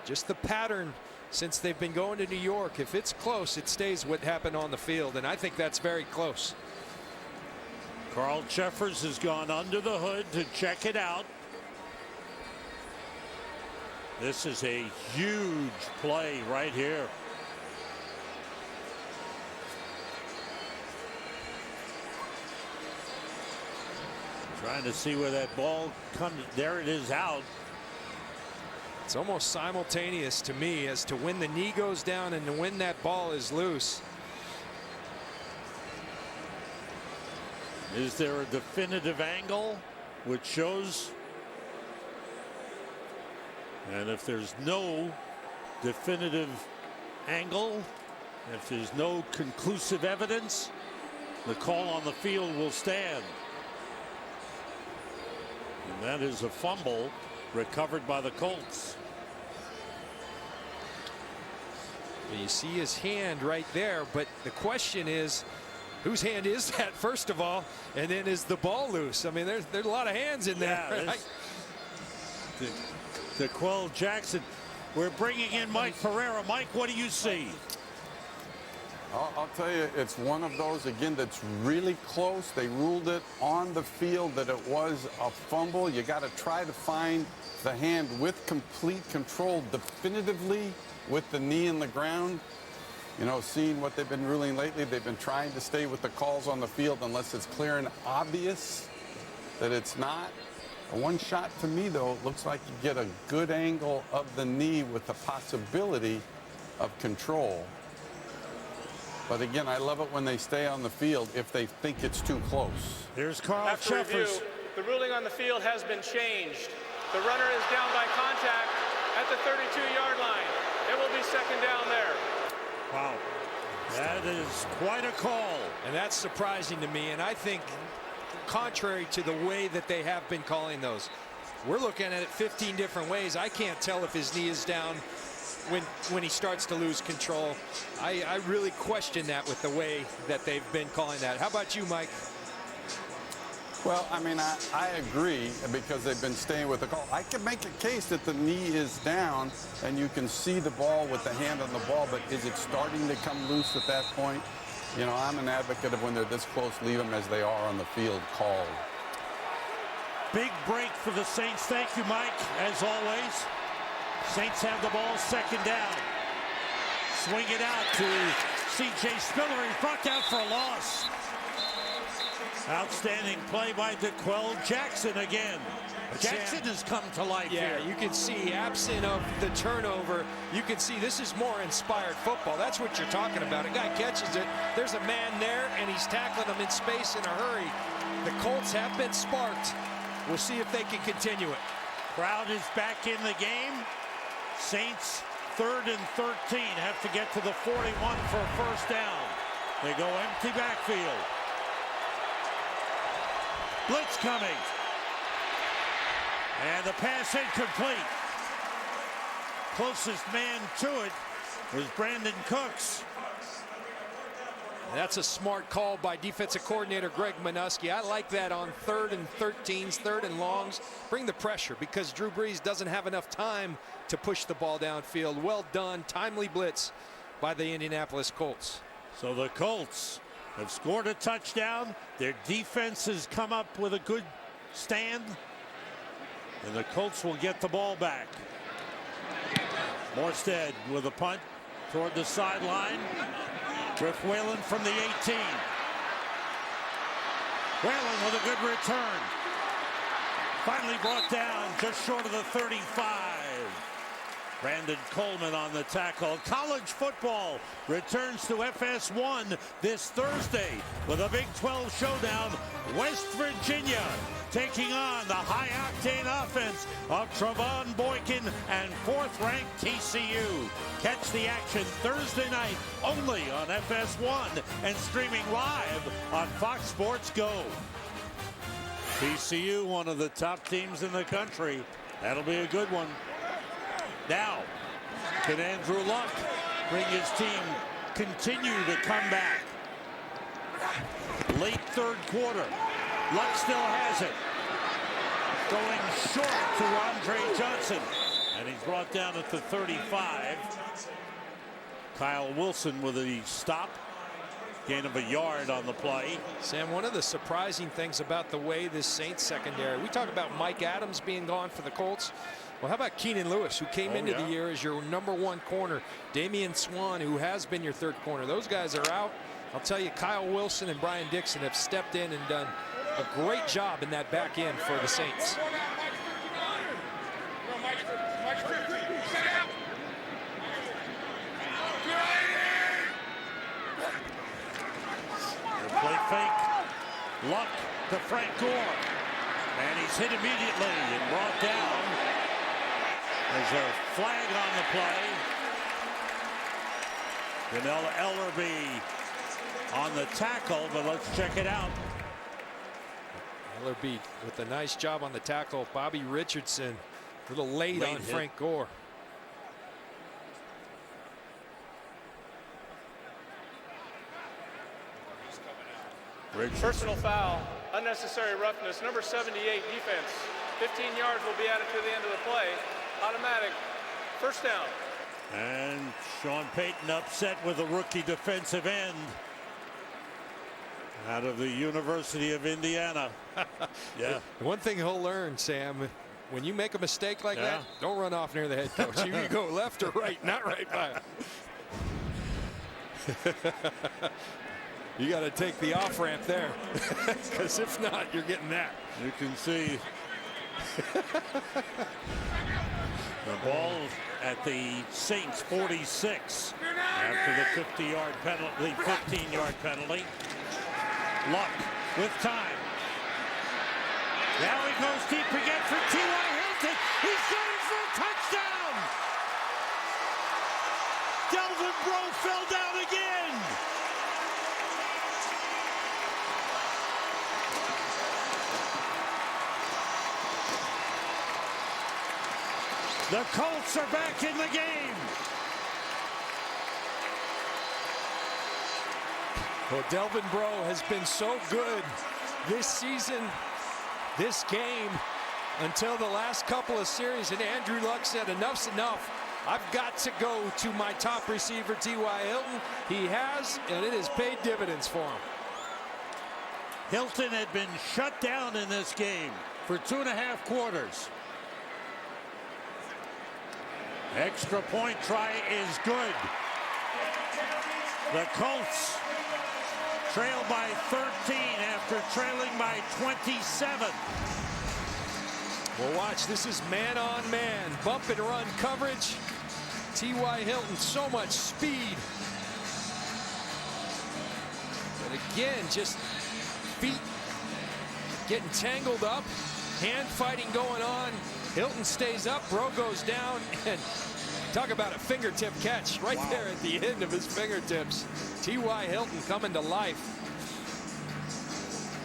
just the pattern since they've been going to New York, if it's close, it stays what happened on the field, and I think that's very close. Carl Jeffers has gone under the hood to check it out. This is a huge play right here. Trying to see where that ball comes. There it is, out. It's almost simultaneous to me as to when the knee goes down and when that ball is loose. Is there a definitive angle which shows? And if there's no definitive angle, if there's no conclusive evidence, the call on the field will stand. And that is a fumble recovered by the Colts. And you see his hand right there, but the question is, whose hand is that, first of all, and then is the ball loose? I mean, there's a lot of hands in there. Yeah, DeQuell Jackson. We're bringing in Mike Pereira. Mike, what do you see? I'll tell you, it's one of those, again, that's really close. They ruled it on the field that it was a fumble. You got to try to find the hand with complete control definitively with the knee in the ground. You know, seeing what they've been ruling lately, they've been trying to stay with the calls on the field unless it's clear and obvious that it's not. One shot to me, though, it looks like you get a good angle of the knee with the possibility of control. But again, I love it when they stay on the field if they think it's too close. Here's Carl After Jeffers. review, the ruling on the field has been changed. The runner is down by contact at the 32-yard line. It will be second down there. Wow. That is quite a call. And that's surprising to me. And I think contrary to the way that they have been calling those, we're looking at it 15 different ways. I can't tell if his knee is down when he starts to lose control. I really question that with the way that they've been calling that. How about you, Mike? Well, I mean, I agree because they've been staying with the call. I can make a case that the knee is down and you can see the ball with the hand on the ball, but is it starting to come loose at that point? You know, I'm an advocate of when they're this close, leave them as they are on the field called. Big break for the Saints. Thank you, Mike, as always. Saints have the ball, second down. Swing it out to C.J. Spiller. He's brought down for a loss. Outstanding play by DeQuell Jackson again. Jackson has come to life here. Yeah, you can see, absent of the turnover, you can see this is more inspired football. That's what you're talking about. A guy catches it, there's a man there, and he's tackling him in space in a hurry. The Colts have been sparked. We'll see if they can continue it. Crowd is back in the game. Saints 3rd and 13, have to get to the 41 for a first down. They go empty backfield. Blitz coming. And the pass incomplete. Closest man to it was Brandon Cooks. That's a smart call by defensive coordinator Greg Minuski. I like that on 3rd and 13s, 3rd and longs. Bring the pressure because Drew Brees doesn't have enough time to push the ball downfield. Well done, timely blitz by the Indianapolis Colts. So the Colts have scored a touchdown. Their defense has come up with a good stand. And the Colts will get the ball back. Morstead with a punt toward the sideline. Griff Whalen from the 18. Whalen with a good return. Finally brought down just short of the 35. Brandon Coleman on the tackle. College football returns to FS1 this Thursday with a Big 12 showdown. West Virginia taking on the high-octane offense of Trevon Boykin and 4th-ranked TCU. Catch the action Thursday night only on FS1 and streaming live on Fox Sports Go. TCU, one of the top teams in the country. That'll be a good one. Now, can Andrew Luck bring his team continue to come back? Late 3rd quarter. Luck still has it. Going short to Andre Johnson. And he's brought down at the 35. Kyle Wilson with a stop. Gain of a yard on the play. Sam, one of the surprising things about the way this Saints secondary, we talk about Mike Adams being gone for the Colts. Well, how about Keenan Lewis, who came into the year as your #1 corner, Damian Swann, who has been your 3rd corner. Those guys are out. I'll tell you, Kyle Wilson and Brian Dixon have stepped in and done a great job in that back end for the Saints. Play fake. Luck to Frank Gore. And he's hit immediately and brought down. There's a flag on the play. Danelle Ellerbe on the tackle, but let's check it out. Ellerbe with a nice job on the tackle. Bobby Richardson a little late on hit. Frank Gore. Personal foul, unnecessary roughness, number 78 defense. 15 yards will be added to the end of the play. Automatic, first down. And Sean Payton upset with a rookie defensive end out of the University of Indiana. Yeah. One thing he'll learn, Sam, when you make a mistake like that, don't run off near the head coach. You can go left or right, not right by him. You got to take the off ramp there, because if not, you're getting that. You can see the ball at the Saints 46 after the 50-yard penalty, 15-yard penalty. Luck with time. Now he goes deep again for T.Y. Hilton. He's going for a touchdown. Delvin Breaux fell down again. The Colts are back in the game. Well, Delvin Breaux has been so good this season, this game, until the last couple of series. And Andrew Luck said, enough's enough. I've got to go to my top receiver, T.Y. Hilton. He has, and it has paid dividends for him. Hilton had been shut down in this game for 2.5 quarters. Extra point try is good. The Colts trail by 13 after trailing by 27. Well, watch, this is man-on-man, bump and run coverage. T.Y. Hilton, so much speed. But again, just feet getting tangled up, hand fighting going on. Hilton stays up, Breaux goes down, and talk about a fingertip catch right there at the end of his fingertips. T.Y. Hilton coming to life.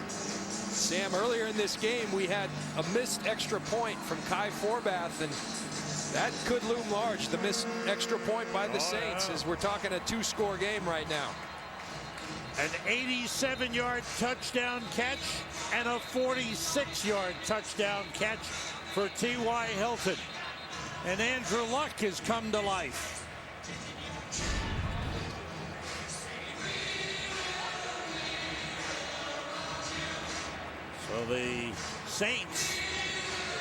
Sam, earlier in this game, we had a missed extra point from Kai Forbath, and that could loom large, the missed extra point by the Saints, as we're talking a 2-score game right now. An 87-yard touchdown catch and a 46-yard touchdown catch for T.Y. Hilton. And Andrew Luck has come to life. So the Saints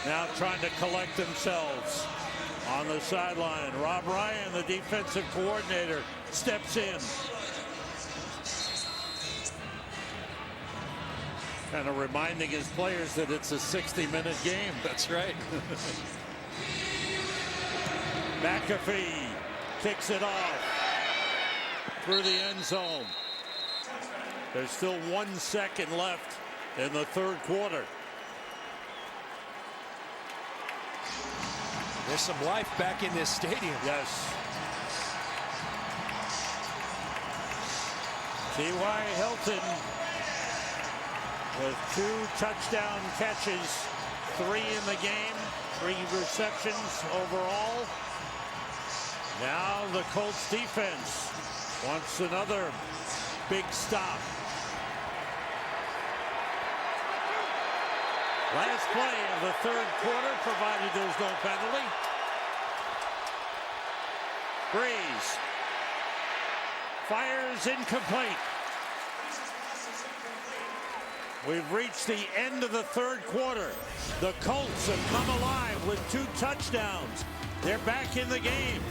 now trying to collect themselves on the sideline. Rob Ryan, the defensive coordinator, steps in. Kind of reminding his players that it's a 60-minute game. That's right. McAfee kicks it off through the end zone. There's still 1 second left in the 3rd quarter. There's some life back in this stadium. Yes. T.Y. Hilton with 2 touchdown catches, 3 in the game, 3 receptions overall. Now the Colts defense wants another big stop. Last play of the 3rd quarter, provided there's no penalty. Brees fires incomplete. We've reached the end of the third quarter. The Colts have come alive with 2 touchdowns. They're back in the game.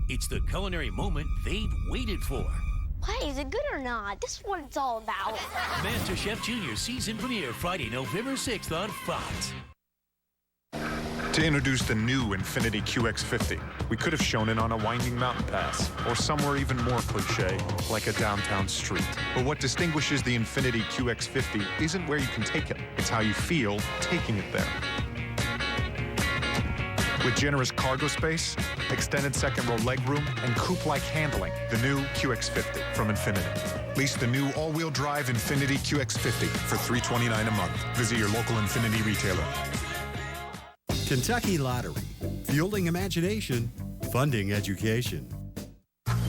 It's the culinary moment they've waited for. Hey, is it good or not? This is what it's all about. MasterChef Junior season premiere Friday, November 6th on Fox. To introduce the new Infiniti QX50, we could have shown it on a winding mountain pass, or somewhere even more cliche, like a downtown street. But what distinguishes the Infiniti QX50 isn't where you can take it, it's how you feel taking it there. With generous cargo space, extended second-row legroom, and coupe-like handling, the new QX50 from Infiniti. Lease the new all-wheel drive Infiniti QX50 for $329 a month. Visit your local Infiniti retailer. Kentucky Lottery. Fueling imagination, funding education.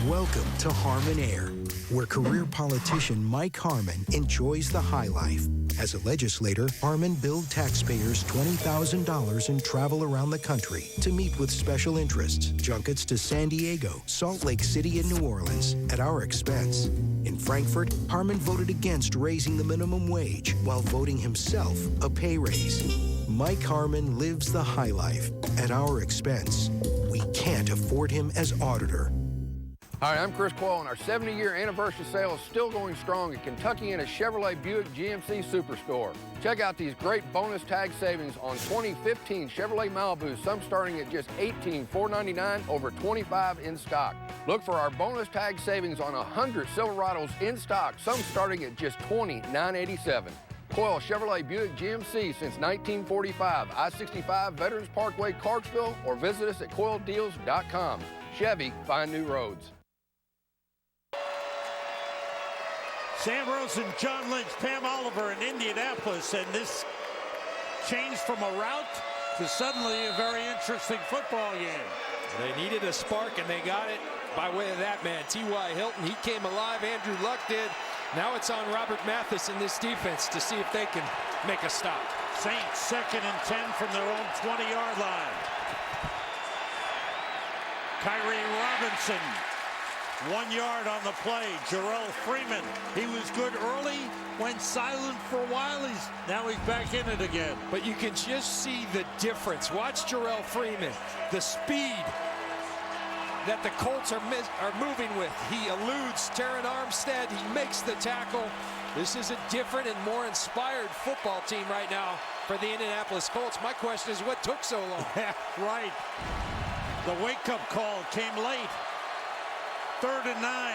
Welcome to Harmon Air, where career politician Mike Harmon enjoys the high life. As a legislator, Harmon billed taxpayers $20,000 in travel around the country to meet with special interests, junkets to San Diego, Salt Lake City, and New Orleans at our expense. In Frankfurt, Harmon voted against raising the minimum wage while voting himself a pay raise. Mike Harmon lives the high life at our expense. We can't afford him as auditor. Hi, I'm Chris Quall, and our 70-year anniversary sale is still going strong at Kentucky and a Chevrolet Buick GMC Superstore. Check out these great bonus tag savings on 2015 Chevrolet Malibus, some starting at just $18,499, over 25 in stock. Look for our bonus tag savings on 100 Silverados in stock, some starting at just $20,987. Coyle Chevrolet Buick GMC since 1945, I-65 Veterans Parkway, Clarksville, or visit us at CoyleDeals.com. Chevy, find new roads. Sam Rosen, John Lynch, Pam Oliver in Indianapolis, and this changed from a rout to suddenly a very interesting football game. They needed a spark, and they got it by way of that man, T.Y. Hilton. He came alive. Andrew Luck did. Now it's on Robert Mathis in this defense to see if they can make a stop. Saints 2nd and 10 from their own 20-yard line. Khiry Robinson, 1 yard on the play. Jarrell Freeman, he was good early, went silent for a while. Now he's back in it again. But you can just see the difference. Watch Jarrell Freeman, the speed that the Colts are moving with. He eludes Terran Armstead. He makes the tackle. This is a different and more inspired football team right now for the Indianapolis Colts. My question is, what took so long? Right. The wake-up call came late. 3rd and 9.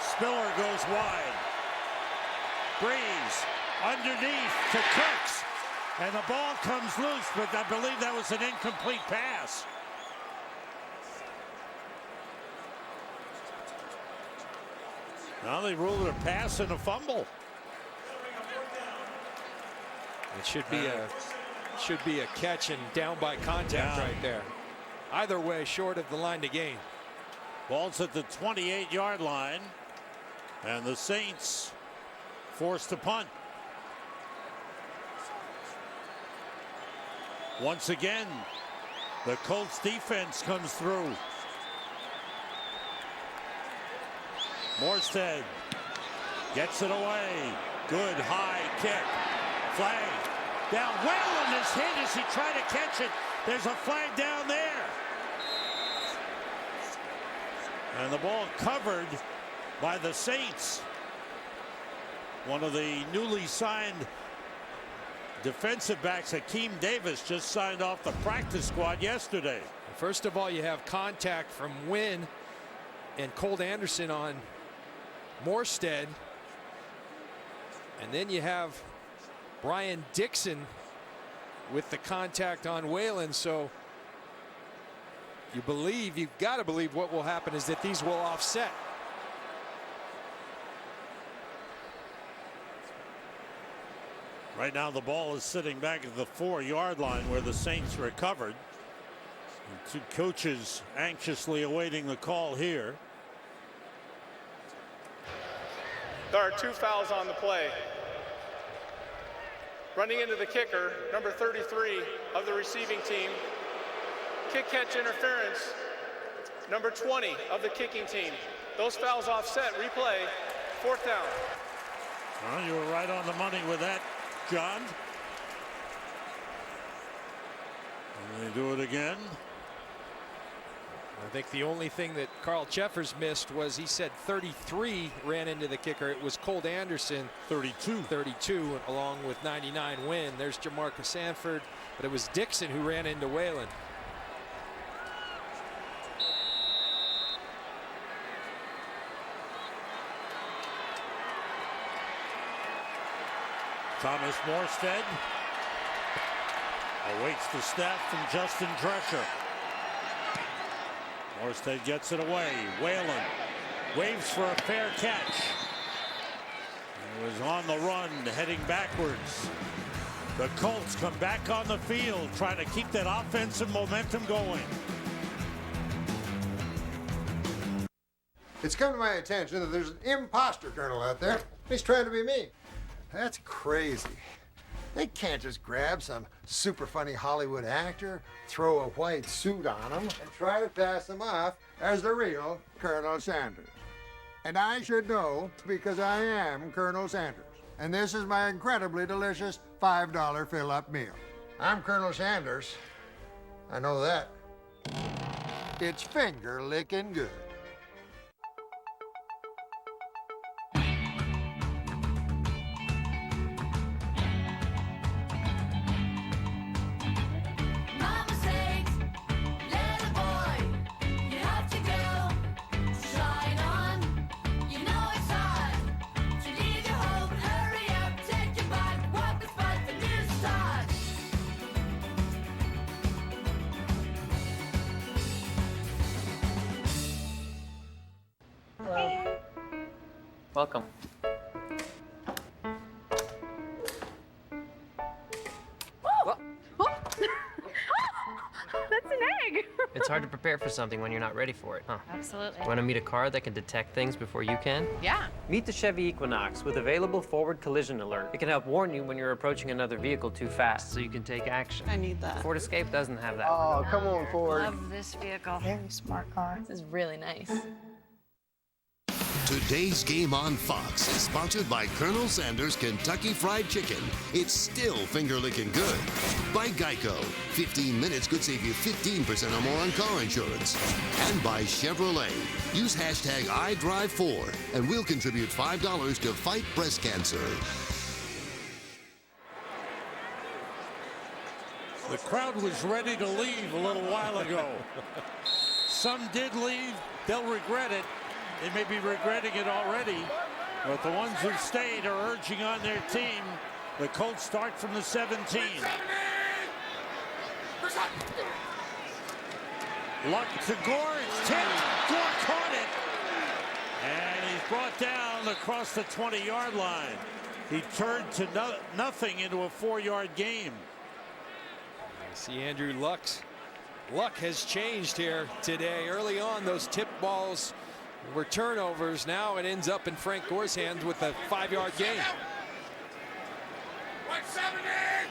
Spiller goes wide. Brees underneath to Cooks. And the ball comes loose, but I believe that was an incomplete pass. Now they ruled it a pass and a fumble. It should be a catch and down by contact right there. Either way, short of the line to gain. Ball's at the 28-yard line, and the Saints forced to punt. Once again, the Colts defense comes through. Morstead gets it away. Good high kick. Flag down. Whalen is hit as he tried to catch it. There's a flag down there. And the ball covered by the Saints. One of the newly signed defensive backs, Hakeem Davis, just signed off the practice squad yesterday. First of all, you have contact from Wynn and Colt Anderson on Morstead. And then you have Brian Dixon with the contact on Whalen. So you've got to believe what will happen is that these will offset. Right now the ball is sitting back at the 4-yard line where the Saints recovered. And two coaches anxiously awaiting the call here. There are 2 fouls on the play. Running into the kicker, number 33 of the receiving team, kick catch interference, number 20 of the kicking team. Those fouls offset, replay, 4th down. Well, you were right on the money with that, John. And they do it again. I think the only thing that Carl Jeffers missed was he said 33 ran into the kicker. It was Colt Anderson. 32 along with 99 Wynn. There's Jamarcus Sanford, but it was Dixon who ran into Whalen. Thomas Morstead awaits the snap from Justin Drescher. Morstead gets it away. Whalen waves for a fair catch. He was on the run, heading backwards. The Colts come back on the field, trying to keep that offensive momentum going. It's come to my attention that there's an imposter colonel out there. He's trying to be me. That's crazy. They can't just grab some super funny Hollywood actor, throw a white suit on him, and try to pass him off as the real Colonel Sanders. And I should know because I am Colonel Sanders. And this is my incredibly delicious $5 fill-up meal. I'm Colonel Sanders. I know that. It's finger-licking good. Welcome. That's an egg. It's hard to prepare for something when you're not ready for it, huh? Absolutely. Want to meet a car that can detect things before you can? Yeah. Meet the Chevy Equinox with available forward collision alert. It can help warn you when you're approaching another vehicle too fast, so you can take action. I need that. Ford Escape doesn't have that. Oh, come on, Ford. Love this vehicle. Very smart car. This is really nice. Today's game on Fox is sponsored by Colonel Sanders Kentucky Fried Chicken. It's still finger-licking good. By Geico. 15 minutes could save you 15% or more on car insurance. And by Chevrolet. Use hashtag #IDrive4 and we'll contribute $5 to fight breast cancer. The crowd was ready to leave a little while ago. Some did leave. They'll regret it. They may be regretting it already, but the ones who stayed are urging on their team. The Colts start from the 17. Luck to Gore. It's tipped. Gore caught it. And he's brought down across the 20-yard line. He turned to nothing into a 4-yard game. See Andrew Luck's luck has changed here today. Early on, those tip balls were turnovers. Now it ends up in Frank Gore's hands with a 5-yard gain. 170!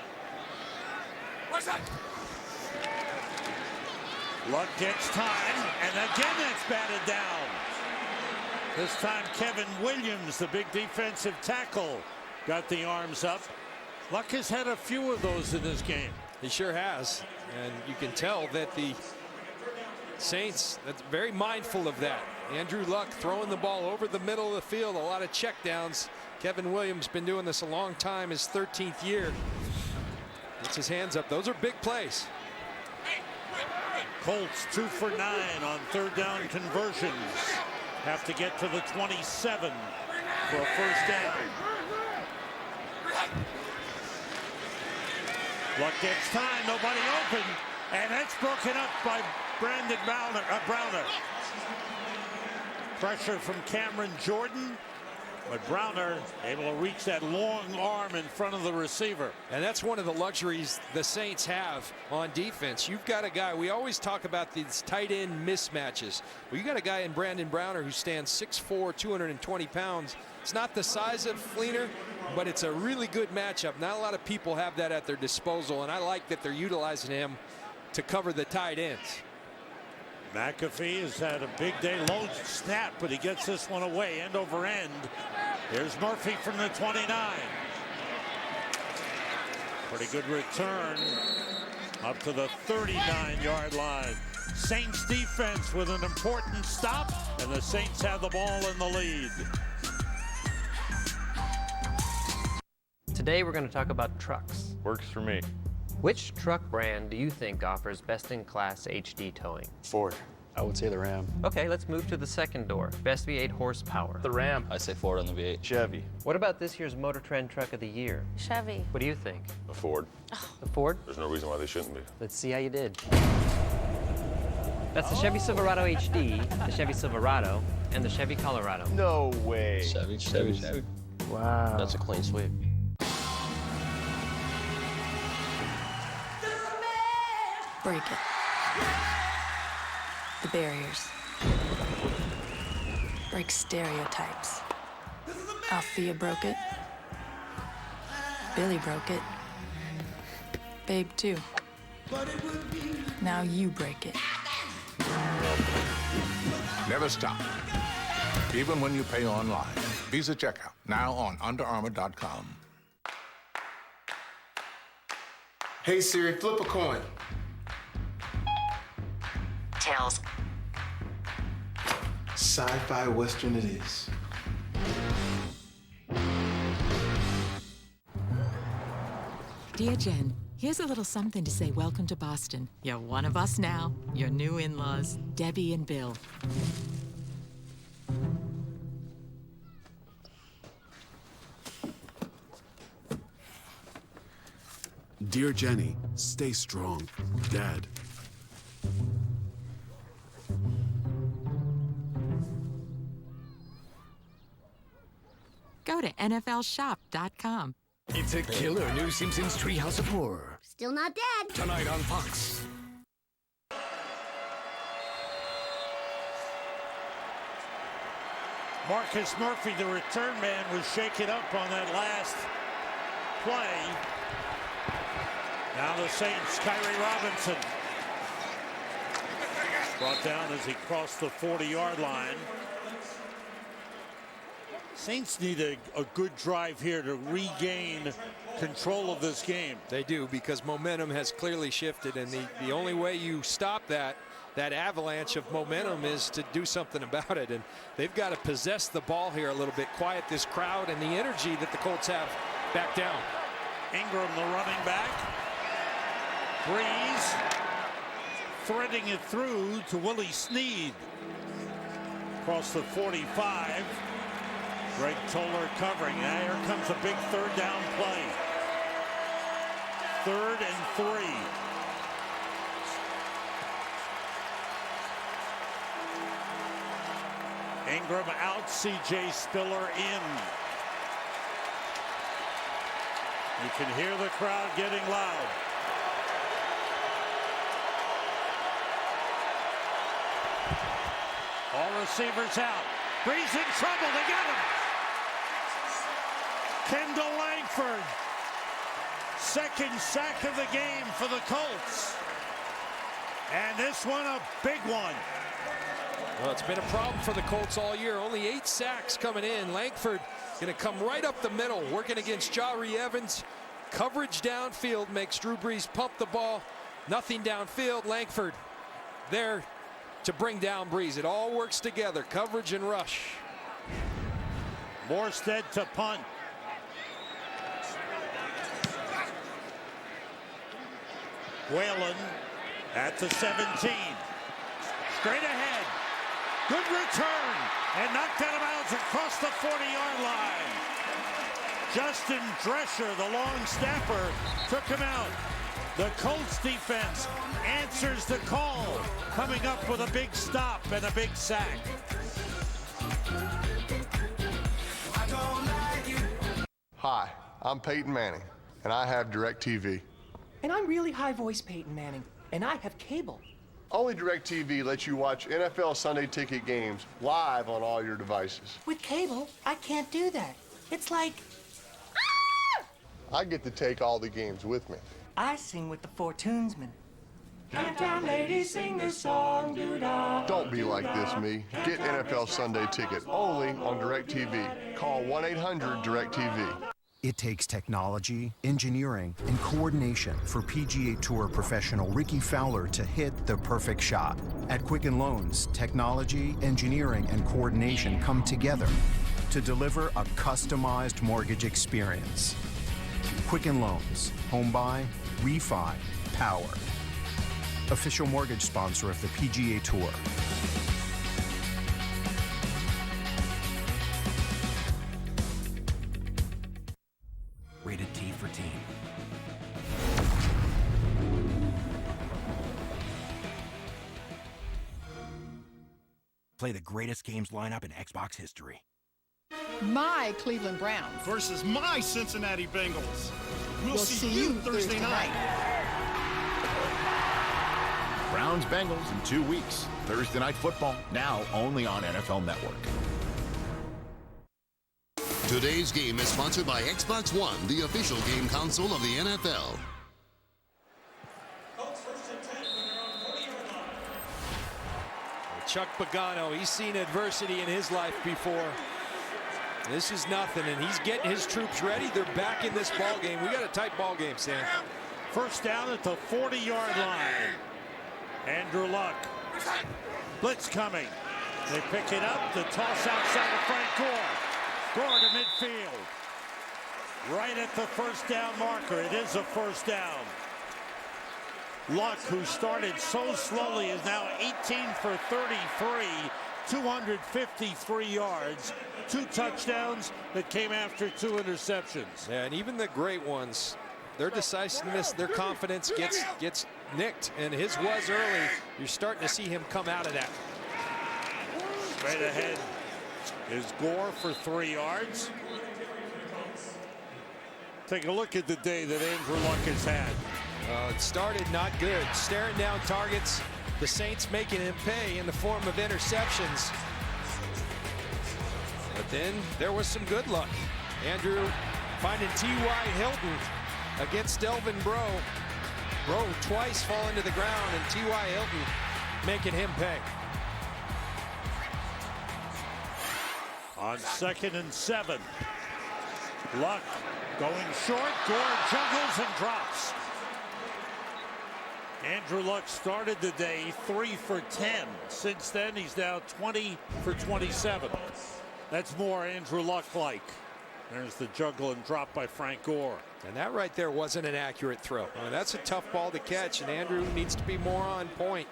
What's up? Luck gets time, and again that's batted down. This time Kevin Williams, the big defensive tackle, got the arms up. Luck has had a few of those in this game. He sure has, and you can tell that the Saints are very mindful of that. Andrew Luck throwing the ball over the middle of the field, a lot of checkdowns. Kevin Williams been doing this a long time, his 13th year. Gets his hands up. Those are big plays. Colts 2 for 9 on 3rd down conversions. Have to get to the 27 for a first down. Luck gets time, nobody open, and that's broken up by Brandon Browner. Pressure from Cameron Jordan, but Browner able to reach that long arm in front of the receiver. And that's one of the luxuries the Saints have on defense. You've got a guy, we always talk about these tight end mismatches. Well, you got a guy in Brandon Browner who stands 6'4", 220 pounds. It's not the size of Fleener, but it's a really good matchup. Not a lot of people have that at their disposal, and I like that they're utilizing him to cover the tight ends. McAfee has had a big day. Low snap, but he gets this one away, end over end. Here's Murphy from the 29. Pretty good return up to the 39-yard line. Saints defense with an important stop, and the Saints have the ball in the lead. Today we're going to talk about trucks. Works for me. Which truck brand do you think offers best-in-class HD towing? Ford. I would say the Ram. Okay, let's move to the second door. Best V8 horsepower. The Ram. I say Ford on the V8. Chevy. What about this year's Motor Trend Truck of the Year? Chevy. What do you think? A Ford. The Ford? There's no reason why they shouldn't be. Let's see how you did. That's the Chevy Silverado HD, the Chevy Silverado, and the Chevy Colorado. No way. Chevy. Wow. That's a clean sweep. Break it. The barriers. Break stereotypes. Althea broke it. Billy broke it. Babe, too. Now you break it. Never stop. Even when you pay online. Visa checkout. Now on UnderArmour.com. Hey Siri, flip a coin. Tails. Sci-fi Western it is. Dear Jen, here's a little something to say welcome to Boston. You're one of us now. Your new in-laws, Debbie and Bill. Dear Jenny, stay strong. Dad. Go to NFLshop.com. It's a killer new Simpsons Treehouse of Horror. Still not dead. Tonight on Fox. Marcus Murphy, the return man, was shaken up on that last play. Now the Saints, Khiry Robinson. Brought down as he crossed the 40-yard line. Saints need a good drive here to regain control of this game. They do, because momentum has clearly shifted, and the only way you stop that avalanche of momentum is to do something about it. And they've got to possess the ball here a little bit, quiet this crowd and the energy that the Colts have back down. Ingram, the running back. Brees threading it through to Willie Snead. Across the 45. Greg Toller covering. Now here comes a big third down play. 3rd and 3. Ingram out, C.J. Spiller in. You can hear the crowd getting loud. All receivers out. Brees in trouble. They got him. Kendall Langford. Second sack of the game for the Colts. And this one a big one. Well, it's been a problem for the Colts all year. Only 8 sacks coming in. Langford going to come right up the middle, working against Jahri Evans. Coverage downfield makes Drew Brees pump the ball. Nothing downfield. Langford there to bring down Brees. It all works together, coverage and rush. Morstead to punt. Whalen at the 17. Straight ahead. Good return. And knocked out of bounds across the 40-yard line. Justin Drescher, the long snapper, took him out. The Colts defense answers the call, coming up with a big stop and a big sack. Hi, I'm Peyton Manning, and I have DirecTV. And I'm really high-voice Peyton Manning, and I have cable. Only DirecTV lets you watch NFL Sunday Ticket games live on all your devices. With cable, I can't do that. It's like... I get to take all the games with me. I sing with the Four Tunesmen. Downtown ladies sing this song, doo-dah. Don't be like this, me. Get NFL Sunday Ticket only on DirecTV. Call 1-800-DirecTV. It takes technology, engineering, and coordination for PGA Tour professional Ricky Fowler to hit the perfect shot. At Quicken Loans, technology, engineering, and coordination come together to deliver a customized mortgage experience. Quicken Loans, home buy, refi, power. Official mortgage sponsor of the PGA Tour. Rated T for teen. Play the greatest games lineup in Xbox history. My Cleveland Browns versus my Cincinnati Bengals. We'll see you Thursday night. Browns-Bengals in 2 weeks. Thursday Night Football, now only on NFL Network. Today's game is sponsored by Xbox One, the official game console of the NFL. Chuck Pagano, he's seen adversity in his life before. This is nothing, and he's getting his troops ready. They're back in this ball game. We got a tight ball game, Sam. First down at the 40-yard line. Andrew Luck. Blitz coming. They pick it up. The toss outside of Frank Gore. Gore to midfield. Right at the first down marker. It is a first down. Luck, who started so slowly, is now 18 for 33, 253 yards, 2 touchdowns that came after 2 interceptions. Yeah, and even the great ones, their decisiveness, their confidence gets nicked, and his was early. You're starting to see him come out of that. Straight ahead is Gore for 3 yards. Take a look at the day that Andrew Luck has had. It started not good. Staring down targets. The Saints making him pay in the form of interceptions. But then there was some good luck. Andrew finding T.Y. Hilton against Delvin Breaux. Breaux twice falling to the ground, and T.Y. Hilton making him pay. On 2nd and 7. Luck going short. Gore juggles and drops. Andrew Luck started the day 3 for 10. Since then, he's now 20 for 27. That's more Andrew Luck-like. There's the juggle and drop by Frank Gore. And that right there wasn't an accurate throw. I mean, that's a tough ball to catch, and Andrew needs to be more on point.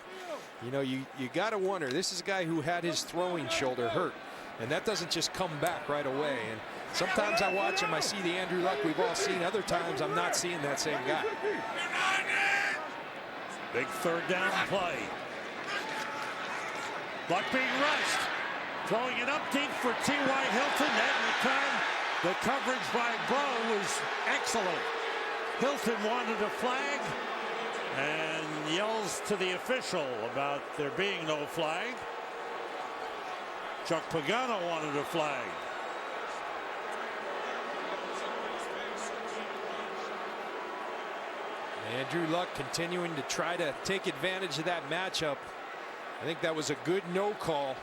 You know, you got to wonder. This is a guy who had his throwing shoulder hurt, and that doesn't just come back right away. And sometimes I watch him, I see the Andrew Luck we've all seen. Other times, I'm not seeing that same guy. Big 3rd down play. Luck being rushed. Throwing it up deep for T.Y. Hilton. That return, the coverage by Breaux was excellent. Hilton wanted a flag and yells to the official about there being no flag. Chuck Pagano wanted a flag. Andrew Luck continuing to try to take advantage of that matchup. I think that was a good no call.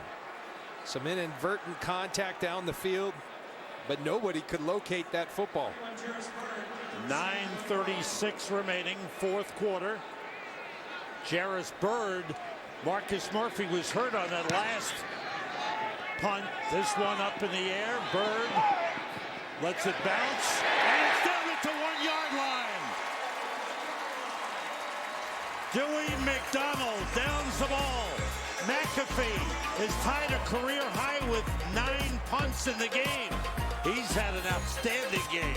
Some inadvertent contact down the field, but nobody could locate that football. 9:36 remaining, 4th quarter. Jarris Byrd, Marcus Murphy was hurt on that last punt. This one up in the air. Byrd lets it bounce, and it's down at the 1-yard line. Dewey McDonald downs the ball. McAfee has tied a career high with 9 punts in the game. He's had an outstanding game.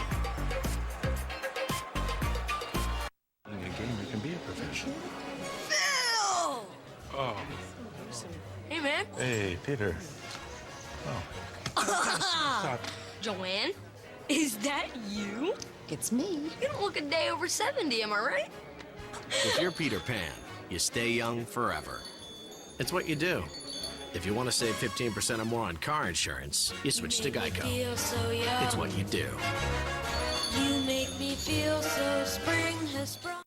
In a game, you can be a professional. Phil! Oh. Hey, man. Hey, Peter. Oh. Joanne, is that you? It's me. You don't look a day over 70, am I right? If you're Peter Pan, you stay young forever. It's what you do. If you want to save 15% or more on car insurance, you switch to Geico. It's what you do. You make me feel so spring has sprung.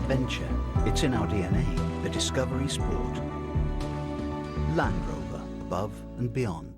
adventure. It's in our DNA, a discovery sport. Land Rover, above and beyond.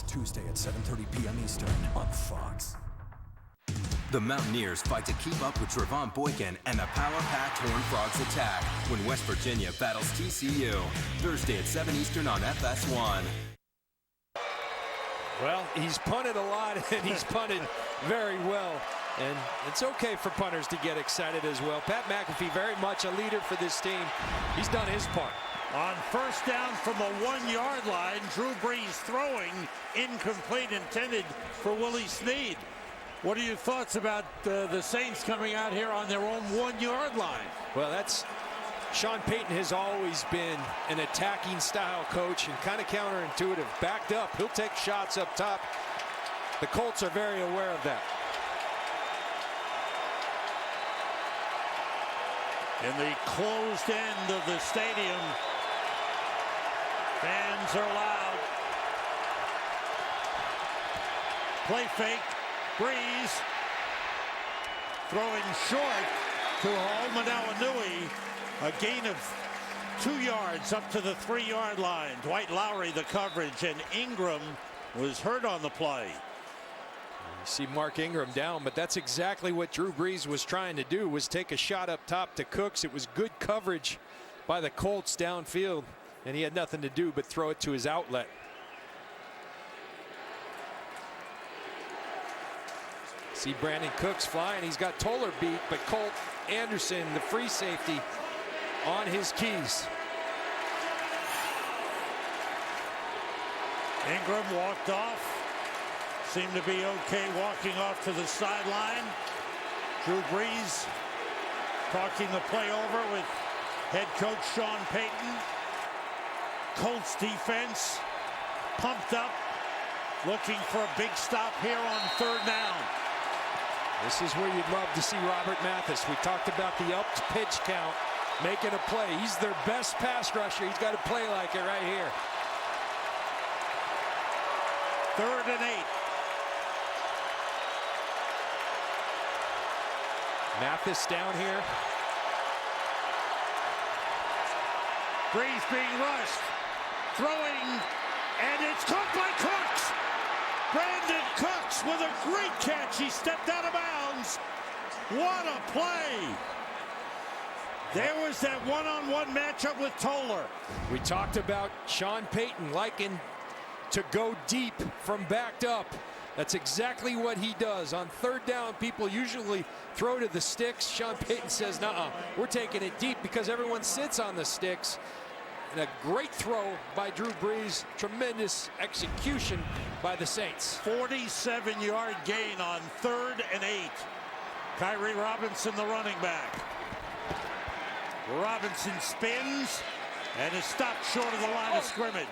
Tuesday at 7:30 p.m. Eastern on Fox. The Mountaineers fight to keep up with Trevon Boykin and the power-packed Horned Frogs attack when West Virginia battles TCU. Thursday at 7 Eastern on FS1. Well, he's punted a lot, and he's punted very well. And it's okay for punters to get excited as well. Pat McAfee, very much a leader for this team. He's done his part. On first down from the 1-yard line, Drew Brees throwing, incomplete, intended for Willie Snead. What are your thoughts about the Saints coming out here on their own 1-yard line? Well, Sean Payton has always been an attacking style coach and kind of counterintuitive. Backed up, he'll take shots up top. The Colts are very aware of that. In the closed end of the stadium, fans are loud. Play fake. Brees throwing short to Hoomanawanui. A gain of 2 yards up to the 3-yard line. Dwight Lowry the coverage, and Ingram was hurt on the play. You see Mark Ingram down, but that's exactly what Drew Brees was trying to do, was take a shot up top to Cooks. It was good coverage by the Colts downfield, and he had nothing to do but throw it to his outlet. See Brandon Cooks flying. He's got Toller beat, but Colt Anderson, the free safety, on his keys. Ingram walked off. Seemed to be okay walking off to the sideline. Drew Brees talking the play over with head coach Sean Payton. Colts defense pumped up, looking for a big stop here on 3rd down. This is where you'd love to see Robert Mathis. We talked about the upped pitch count, making a play. He's their best pass rusher. He's got to play like it right here. 3rd and 8. Mathis down here. Brees being rushed. Throwing, and it's caught by Cooks. Brandon Cooks with a great catch. He stepped out of bounds. What a play. There was that one-on-one matchup with Toller. We talked about Sean Payton liking to go deep from backed up. That's exactly what he does. On 3rd down, people usually throw to the sticks. Sean Payton says, nuh-uh, we're taking it deep because everyone sits on the sticks. And a great throw by Drew Brees. Tremendous execution by the Saints. 47-yard gain on 3rd and 8. Khiry Robinson, the running back. Robinson spins and is stopped short of the line of scrimmage.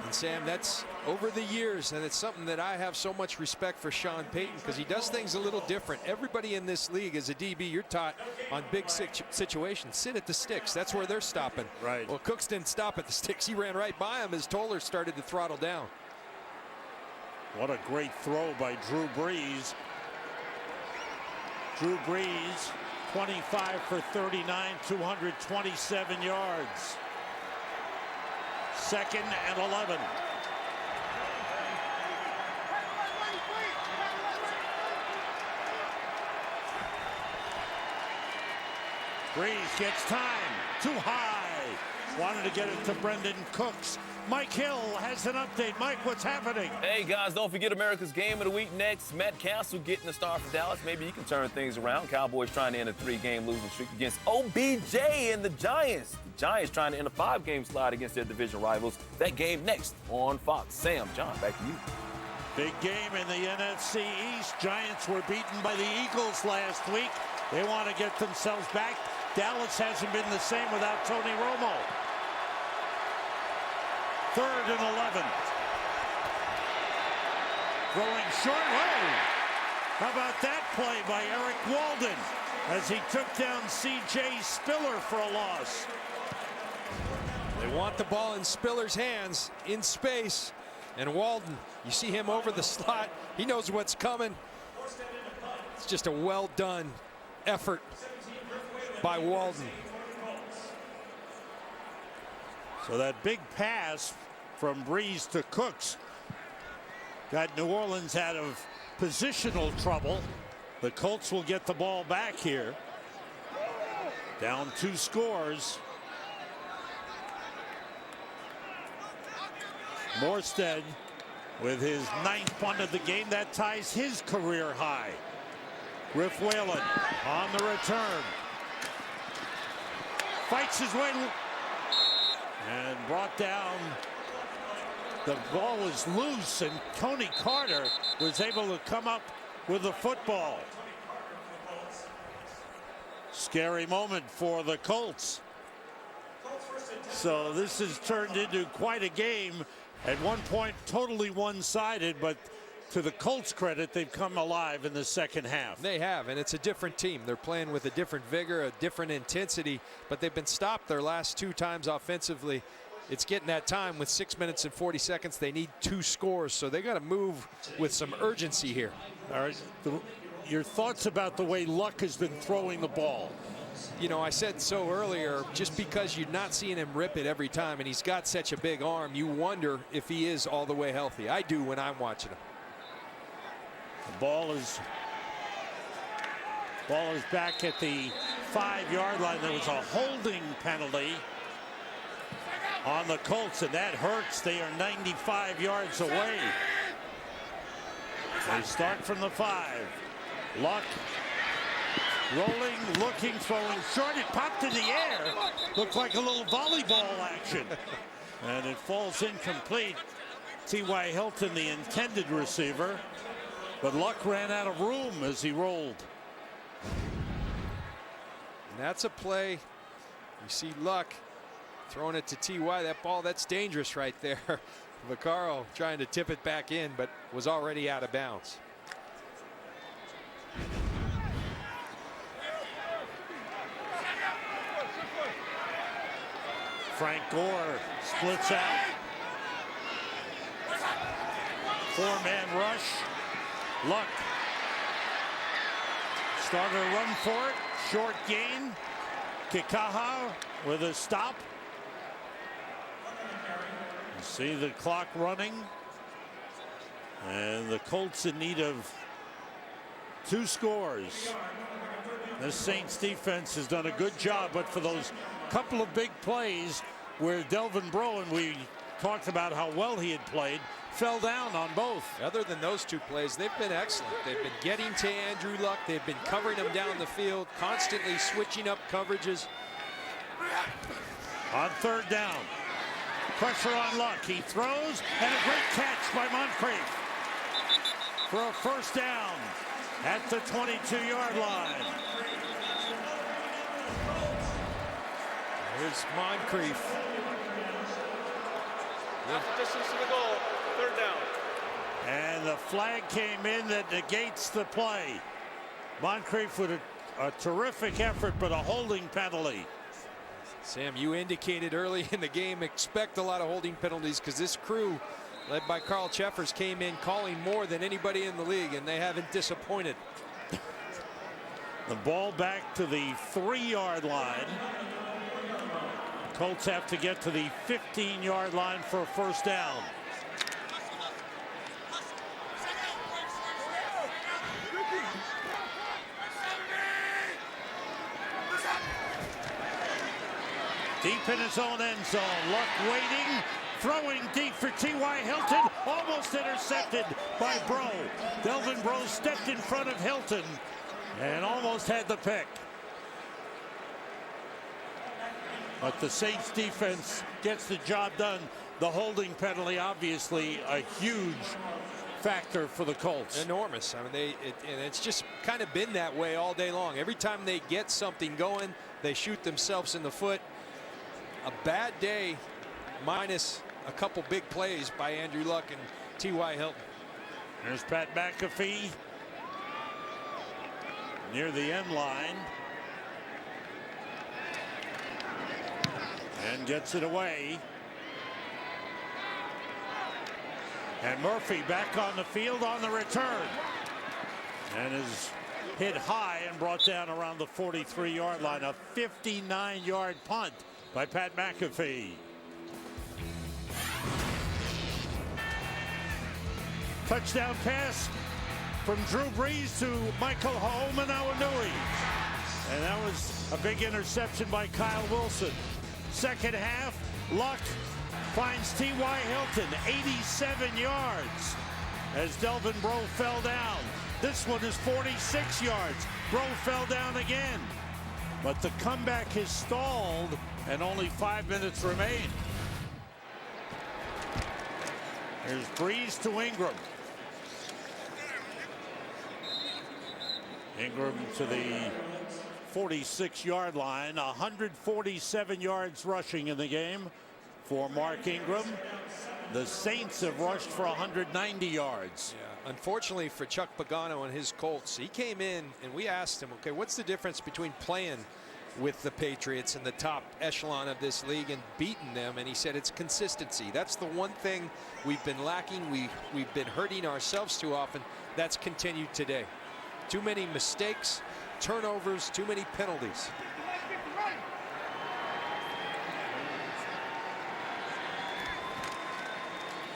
And Sam, that's over the years, and it's something that I have so much respect for Sean Payton, because he does things a little different. Everybody in this league as a DB, you're taught on big situations, sit at the sticks. That's where they're stopping. Right. Well, Cooks didn't stop at the sticks. He ran right by him as Toller started to throttle down. What a great throw by Drew Brees. Drew Brees, 25 for 39, 227 yards. 2nd and 11. Brees gets time. Too high. Wanted to get it to Brendan Cooks. Mike Hill has an update. Mike, what's happening? Hey, guys, don't forget America's Game of the Week next. Matt Castle getting the start for Dallas. Maybe you can turn things around. Cowboys trying to end a 3-game losing streak against OBJ and the Giants. The Giants trying to end a 5-game slide against their division rivals. That game next on Fox. Sam, John, back to you. Big game in the NFC East. Giants were beaten by the Eagles last week. They want to get themselves back. Dallas hasn't been the same without Tony Romo. 3rd and 11. Throwing short. Whoa! How about that play by Eric Walden as he took down C.J. Spiller for a loss. They want the ball in Spiller's hands in space. And Walden, you see him over the slot. He knows what's coming. It's just a well-done effort by Walden. So that big pass from Brees to Cooks got New Orleans out of positional trouble. The Colts will get the ball back here. Down 2 scores. Morstead with his 9th punt of the game. That ties his career high. Griff Whalen on the return. Fights his way and brought down. The ball was loose and Tony Carter was able to come up with the football. Scary moment for the Colts. So this has turned into quite a game. At one point totally one-sided, but to the Colts' credit, they've come alive in the second half. They have, and it's a different team. They're playing with a different vigor, a different intensity, but they've been stopped their last 2 times offensively. It's getting that time with 6 minutes and 40 seconds. They need 2 scores, so they got to move with some urgency here. All right, your thoughts about the way Luck has been throwing the ball? You know, I said so earlier, just because you're not seeing him rip it every time, and he's got such a big arm, you wonder if he is all the way healthy. I do when I'm watching him. The ball is back at the 5-yard line. There was a holding penalty on the Colts, and that hurts. They are 95 yards away. They start from the 5. Luck rolling, looking, throwing short. It popped in the air. Looked like a little volleyball action. And it falls incomplete. T.Y. Hilton, the intended receiver. But Luck ran out of room as he rolled. And that's a play. You see Luck throwing it to T.Y. That ball, that's dangerous right there. Vaccaro trying to tip it back in, but was already out of bounds. Frank Gore splits out. 4-man rush. Luck. Starter run for it. Short gain. Kikaha with a stop. You see the clock running. And the Colts in need of 2 scores. The Saints defense has done a good job, but for those couple of big plays where Delvin Broen, we talked about how well he had played, fell down on both. Other than those 2 plays, they've been excellent. They've been getting to Andrew Luck. They've been covering him down the field, constantly switching up coverages. On 3rd down, pressure on Luck. He throws, and a great catch by Moncrief for a 1st down at the 22-yard line. Here's Moncrief. Half distance to the goal, 3rd down. And the flag came in that negates the play. Moncrief with a terrific effort, but a holding penalty. Sam, you indicated early in the game, expect a lot of holding penalties because this crew, led by Carl Cheffers, came in calling more than anybody in the league, and they haven't disappointed. The ball back to the 3-yard line. Colts have to get to the 15-yard line for a 1st down. Deep in his own end zone. Luck waiting. Throwing deep for T.Y. Hilton. Almost intercepted by Bro. Delvin Bro stepped in front of Hilton and almost had the pick. But the Saints defense gets the job done. The holding penalty, obviously, a huge factor for the Colts. Enormous. I mean, and it's just kind of been that way all day long. Every time they get something going, they shoot themselves in the foot. A bad day, minus a couple big plays by Andrew Luck and T.Y. Hilton. There's Pat McAfee near the end line. And gets it away. And Murphy back on the field on the return. And is hit high and brought down around the 43-yard line. A 59-yard punt by Pat McAfee. Touchdown pass from Drew Brees to Michael Hoomanawanui. And that was a big interception by Kyle Wilson. Second half, Luck finds T.Y. Hilton, 87 yards, as Delvin Bro fell down. This one is 46 yards. Bro fell down again. But the comeback is stalled, and only 5 minutes remain. Here's Brees to Ingram. Ingram to the 46-yard line. 147 yards rushing in the game for Mark Ingram. The Saints have rushed for 190 yards. Yeah, unfortunately for Chuck Pagano and his Colts, he came in and we asked him, okay, what's the difference between playing with the Patriots in the top echelon of this league and beating them? And he said it's consistency. That's the one thing we've been lacking. We've been hurting ourselves too often. That's continued today. Too many mistakes, turnovers, too many penalties.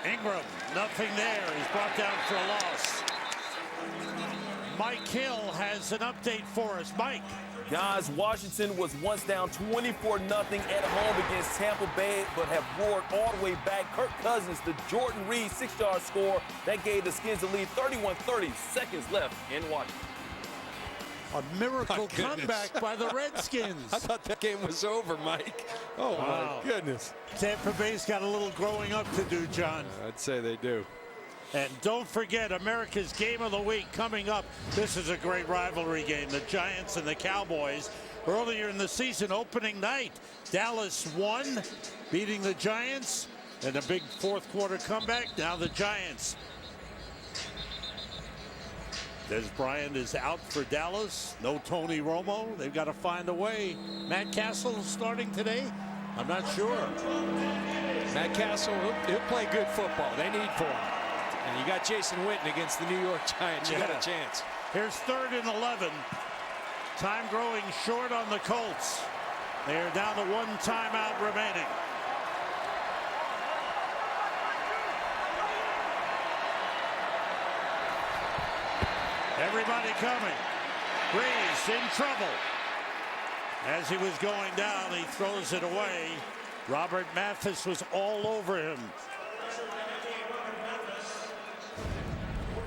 Ingram, nothing there. He's brought down for a loss. Mike Hill has an update for us. Mike. Guys, Washington was once down 24-0 at home against Tampa Bay, but have roared all the way back. Kirk Cousins, the Jordan Reed 6-yard score, that gave the Skins the lead. 31-30 seconds left in Washington. A miracle comeback by the Redskins. I thought that game was over, Mike. Oh, wow. My goodness. Tampa Bay's got a little growing up to do, John. I'd say they do. And don't forget, America's Game of the Week coming up. This is a great rivalry game. The Giants and the Cowboys. Earlier in the season, opening night, Dallas won, beating the Giants. And a big fourth quarter comeback. Now the Giants. Des Bryant is out for Dallas. No Tony Romo. They've got to find a way. Matt Castle starting today? I'm not sure. Matt Castle, he'll play good football. They need for him. And you got Jason Witten against the New York Giants. You got a chance. Here's 3rd and 11. Time growing short on the Colts. They are down to 1 timeout remaining. Everybody coming. Brees in trouble. As he was going down, he throws it away. Robert Mathis was all over him.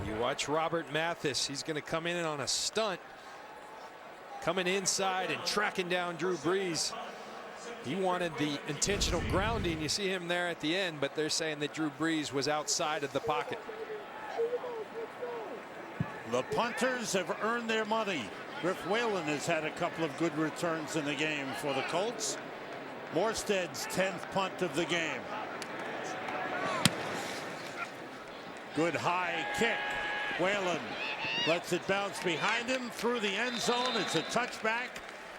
You watch Robert Mathis. He's going to come in on a stunt. Coming inside and tracking down Drew Brees. He wanted the intentional grounding. You see him there at the end, but they're saying that Drew Brees was outside of the pocket. The punters have earned their money. Griff Whalen has had a couple of good returns in the game for the Colts. Morstead's 10th punt of the game. Good high kick. Whalen lets it bounce behind him through the end zone. It's a touchback.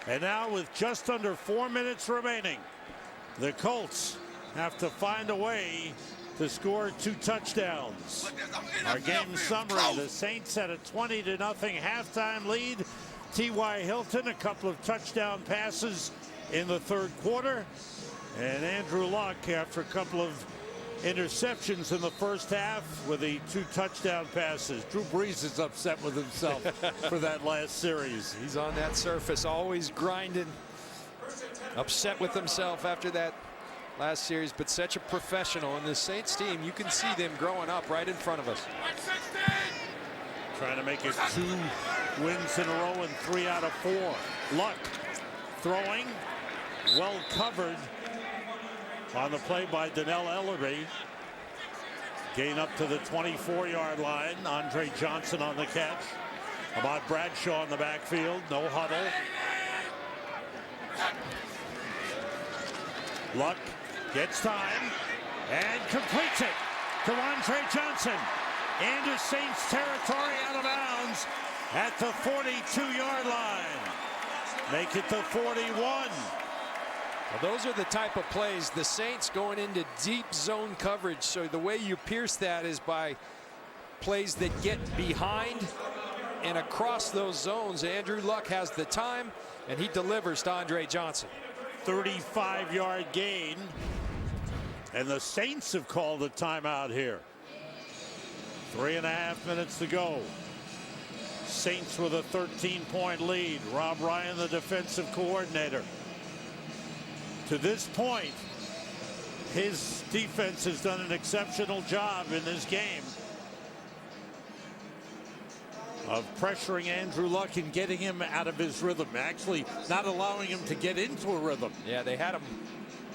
And now with just under 4 minutes remaining, the Colts have to find a way to score 2 touchdowns. Our game summary, the Saints had a 20-0 halftime lead. T.Y. Hilton, a couple of touchdown passes in the 3rd quarter. And Andrew Luck, after a couple of interceptions in the first half with the 2 touchdown passes. Drew Brees is upset with himself for that last series. He's on that surface, always grinding. upset with himself after that last series, but such a professional. And the Saints team, you can see them growing up right in front of us. Trying to make it 2 wins in a row and 3 out of 4. Luck throwing, well covered on the play by Donnell Ellery. Gain up to the 24-yard line. Andre Johnson on the catch. Ahmad Bradshaw in the backfield. No huddle. Luck gets time and completes it to Andre Johnson into Saints territory, out of bounds at the 42-yard line. Make it the 41. Well, those are the type of plays, the Saints going into deep zone coverage. So the way you pierce that is by plays that get behind and across those zones. Andrew Luck has the time, and he delivers to Andre Johnson. 35-yard gain, and the Saints have called a timeout here. 3.5 minutes to go. Saints with a 13-point lead. Rob Ryan, the defensive coordinator. To this point, his defense has done an exceptional job in this game of pressuring Andrew Luck and getting him out of his rhythm, actually not allowing him to get into a rhythm. Yeah, they had him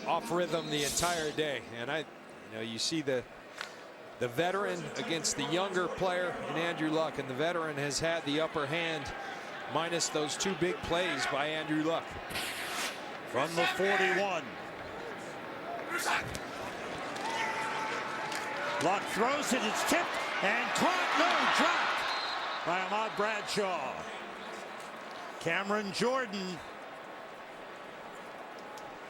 off rhythm the entire day, and you see the veteran against the younger player in Andrew Luck, and the veteran has had the upper hand minus those 2 big plays by Andrew Luck. From the 41. Luck throws it, it's tipped and caught, no, dropped by Ahmad Bradshaw. Cameron Jordan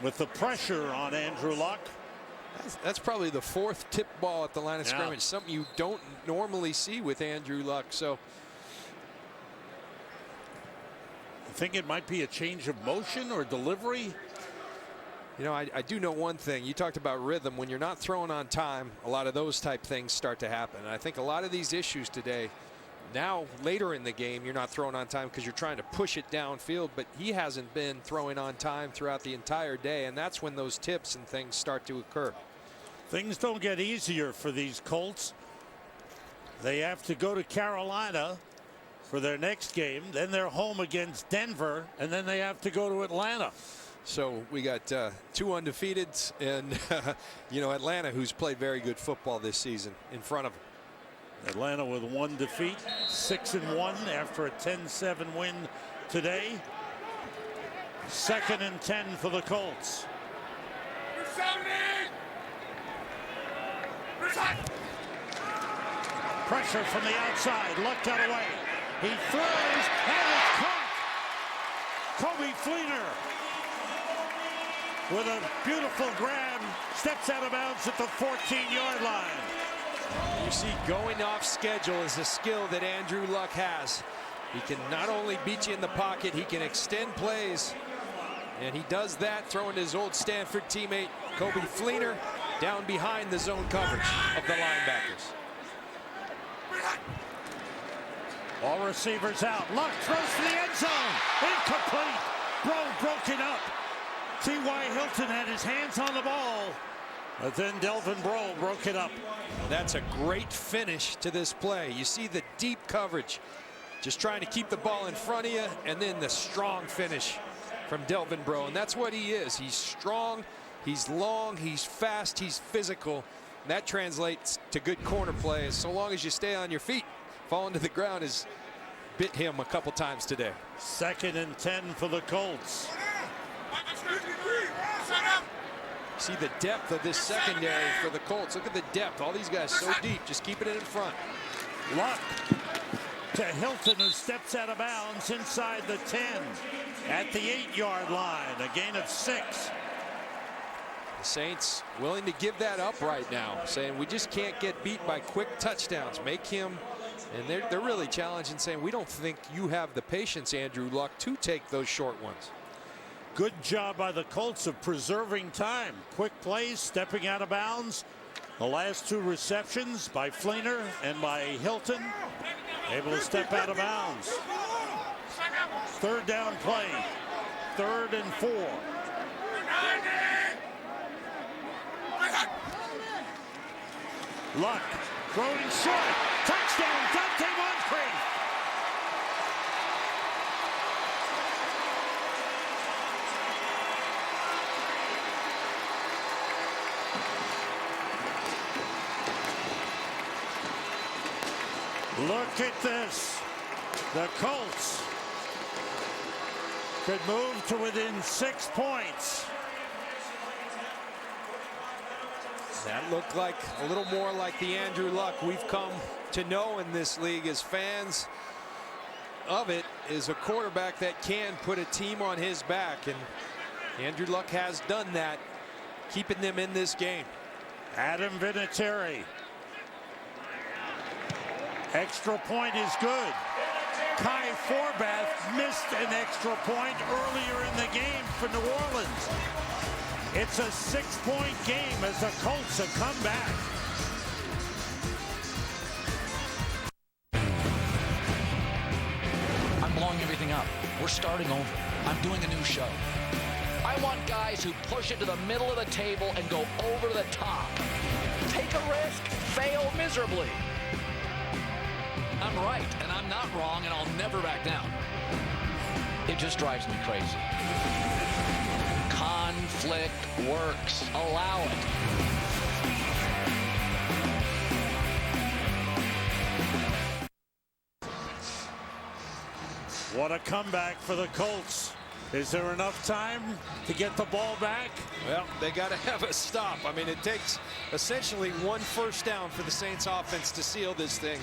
with the pressure on Andrew Luck. That's probably the 4th tip ball at the line of scrimmage, something you don't normally see with Andrew Luck. So I think it might be a change of motion or delivery. You know, I do know one thing. You talked about rhythm. When you're not throwing on time, a lot of those type things start to happen. And I think a lot of these issues today, now later in the game, you're not throwing on time because you're trying to push it downfield, but he hasn't been throwing on time throughout the entire day, and that's when those tips and things start to occur. Things don't get easier for these Colts. They have to go to Carolina for their next game, then they're home against Denver, and then they have to go to Atlanta. So we got 2 undefeateds, and Atlanta, who's played very good football this season, in front of them. Atlanta with 1 defeat, 6-1 after a 10-7 win today. 2nd and 10 for the Colts. Pressure from the outside. Luck got away. He throws, and it's caught. Kobe Fleener with a beautiful grab, steps out of bounds at the 14-yard line. You see, going off schedule is a skill that Andrew Luck has. He can not only beat you in the pocket, he can extend plays, and he does that throwing his old Stanford teammate Kobe Fleener down behind the zone coverage of the linebackers. All receivers out. Luck throws to the end zone. Incomplete. Broken up. T.Y. Hilton had his hands on the ball, but then Delvin Breaux broke it up. That's a great finish to this play. You see the deep coverage, just trying to keep the ball in front of you, and then the strong finish from Delvin Breaux. And that's what he is. He's strong, he's long, he's fast, he's physical. And that translates to good corner plays, so long as you stay on your feet. Falling to the ground has bit him a couple times today. 2nd and 10 for the Colts. See the depth of this secondary for the Colts. Look at the depth. All these guys so deep, just keeping it in front. Luck to Hilton, who steps out of bounds inside the 10 at the 8-yard line. A gain of 6. The Saints willing to give that up right now, saying we just can't get beat by quick touchdowns. Make him, and they're really challenging, saying we don't think you have the patience, Andrew Luck, to take those short ones. Good job by the Colts of preserving time. Quick plays, stepping out of bounds. The last 2 receptions by Fleener and by Hilton, able to step out of bounds. 3rd down play, 3rd and 4. Luck throwing short. Touchdown, Donte Moncrief. Look at this. The Colts could move to within 6 points. That looked like a little more like the Andrew Luck we've come to know in this league as fans of it, is a quarterback that can put a team on his back, and Andrew Luck has done that, keeping them in this game. Adam Vinatieri. Extra point is good. Forbath missed an extra point earlier in the game for New Orleans. It's a 6-point game as the Colts have come back. I'm blowing everything up. We're starting over. I'm doing a new show. I want guys who push it to the middle of the table and go over the top. Take a risk, fail miserably. I'm right, and I'm not wrong, and I'll never back down. It just drives me crazy. Conflict works. Allow it. What a comeback for the Colts. Is there enough time to get the ball back? Well, they got to have a stop. I mean, it takes essentially 1 first down for the Saints offense to seal this thing.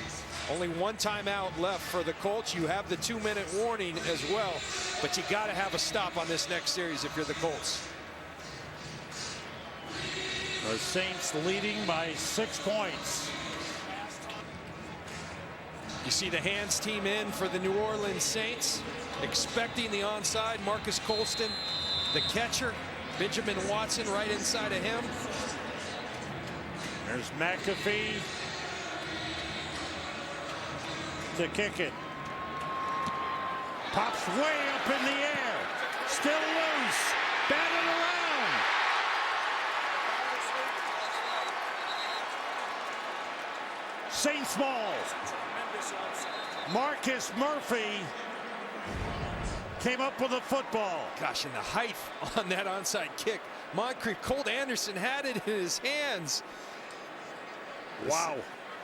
Only 1 timeout left for the Colts. You have the 2-minute warning as well, but you got to have a stop on this next series if you're the Colts. The Saints leading by 6 points. You see the hands team in for the New Orleans Saints, expecting the onside. Marcus Colston, the catcher. Benjamin Watson right inside of him. There's McAfee to kick it. Pops way up in the air. Still loose. Batted around. Saints ball. Marcus Murphy came up with a football. Gosh, and the height on that onside kick. Moncrief, Colt Anderson had it in his hands. Wow.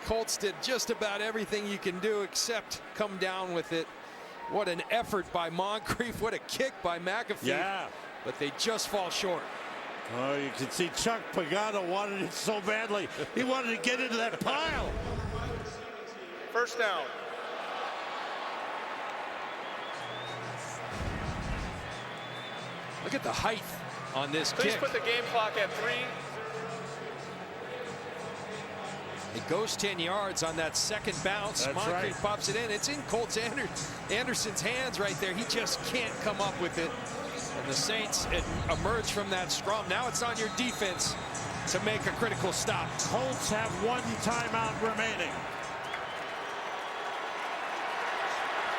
Colts did just about everything you can do except come down with it. What an effort by Moncrief. What a kick by McAfee. Yeah. But they just fall short. Oh, you can see Chuck Pagano wanted it so badly. He wanted to get into that pile. First down. Look at the height on this Please kick. put the game clock at 3. It goes 10 yards on that second bounce. That's Moncrief right. pops it in. It's in Colts Anderson's hands right there. He just can't come up with it. And the Saints emerge from that scrum. Now it's on your defense to make a critical stop. Colts have 1 timeout remaining.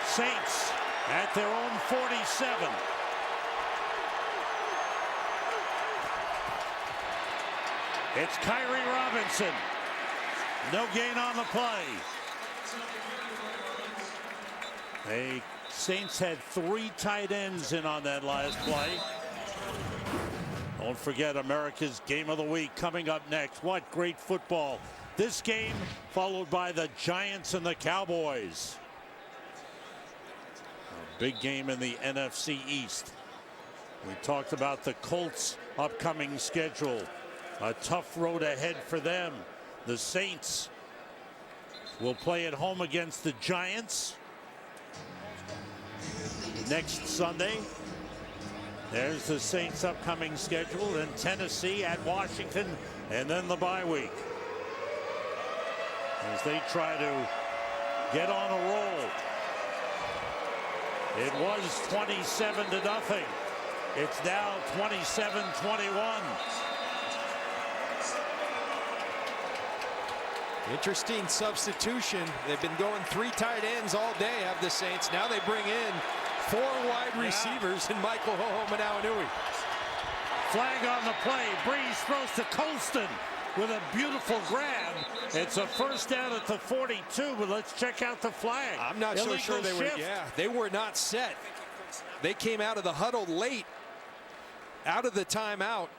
Saints at their own 47. It's Khiry Robinson. No gain on the play. The Saints had 3 tight ends in on that last play. Don't forget America's Game of the Week coming up next. What great football. This game followed by the Giants and the Cowboys. A big game in the NFC East. We talked about the Colts' upcoming schedule. A tough road ahead for them. The Saints will play at home against the Giants next Sunday. There's the Saints' upcoming schedule. Then Tennessee at Washington, and then the bye week as they try to get on a roll. It was 27-0. It's now 27-21. Interesting substitution. They've been going 3 tight ends all day, have the Saints. Now they bring in 4 wide receivers and Michael Hoomanawanui. Flag on the play. Brees throws to Colston. with a beautiful grab. It's a first down at the 42, but let's check out the flag. I'm not so sure they were. Yeah, they were not set. They came out of the huddle late, out of the timeout.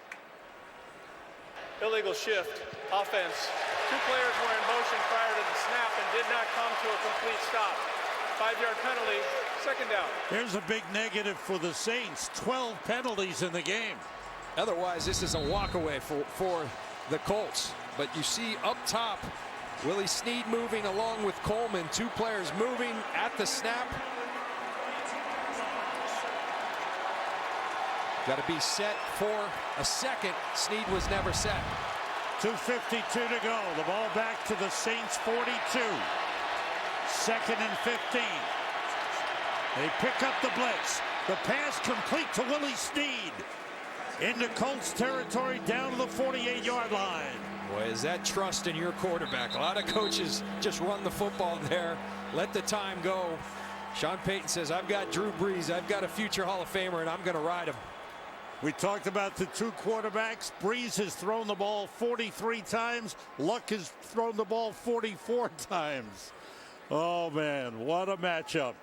Illegal shift, offense. 2 players were in motion prior to the snap and did not come to a complete stop. 5-yard penalty, second down. There's a big negative for the Saints. 12 penalties in the game. Otherwise, this is a walkaway for the Colts. But you see up top, Willie Snead moving along with Coleman. 2 players moving at the snap. Got to be set for a second. Snead was never set. 2:52 to go. The ball back to the Saints 42. 2nd and 15. They pick up the blitz. The pass complete to Willie Snead. Into Colts territory down to the 48-yard line. Boy, is that trust in your quarterback. A lot of coaches just run the football there, let the time go. Sean Payton says, I've got Drew Brees, I've got a future Hall of Famer, and I'm going to ride him. We talked about the 2 quarterbacks. Brees has thrown the ball 43 times. Luck has thrown the ball 44 times. Oh, man, what a matchup.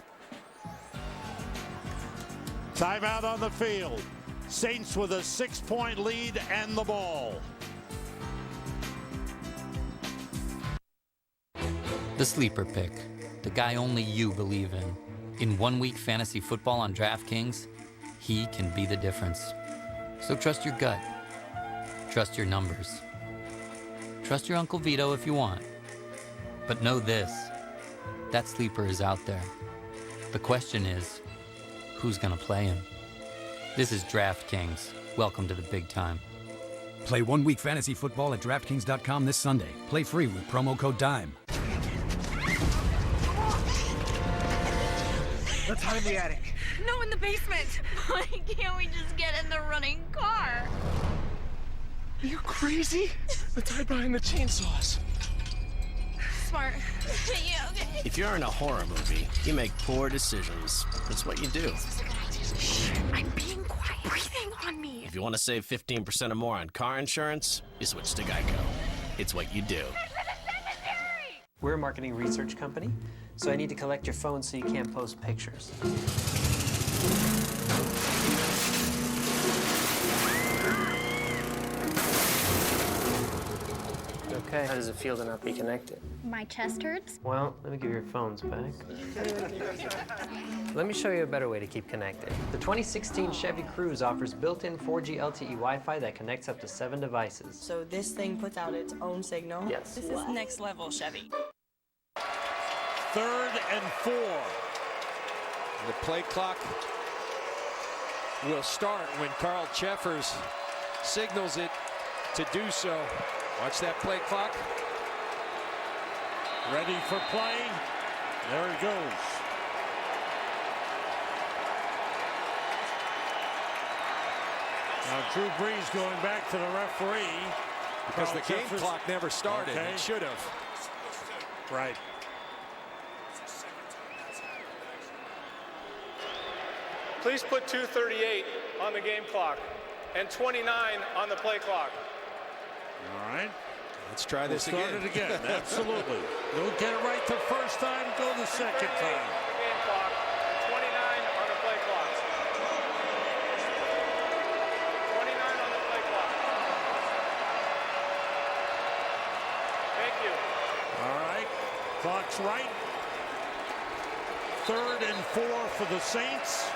Timeout on the field. Saints with a 6-point lead and the ball. The sleeper pick, the guy only you believe in. In 1 week fantasy football on DraftKings, he can be the difference. So trust your gut. Trust your numbers. Trust your Uncle Vito if you want. But know this, that sleeper is out there. The question is, who's gonna play him? This is DraftKings. Welcome to the big time. Play 1 week fantasy football at DraftKings.com this Sunday. Play free with promo code DIME. Let's hide in the attic. No, in the basement. Why can't we just get in the running car? Are you crazy? Let's hide behind the chainsaws. Smart. Yeah, okay. If you're in a horror movie, you make poor decisions. That's what you do. Shh, I'm being quiet. Breathing on me. If you want to save 15% or more on car insurance, you switch to Geico. It's what you do. We're a marketing research company, so I need to collect your phone so you can't post pictures. Okay, how does it feel to not be connected? My chest hurts. Well, let me give your phones back. Let me show you a better way to keep connected. The 2016 Chevy Cruze offers built-in 4G LTE Wi-Fi that connects up to 7 devices. So this thing puts out its own signal? Yes. This is next level, Chevy. 3rd and 4. The play clock will start when Carl Cheffers signals it to do so. Watch that play clock. Ready for play. There it goes. Now Drew Brees going back to the referee. Because Carl the game Cheffers. clock never started. Okay. It should have. Right. Please put 2:38 on the game clock and 29 on the play clock. All right. Let's try this We'll start again. it again. Absolutely. Don't get it right the first time, go the second time. The game clock, 29 on the play clock. 29 on the play clock. Thank you. All right. Clock's right. 3rd and 4 for the Saints.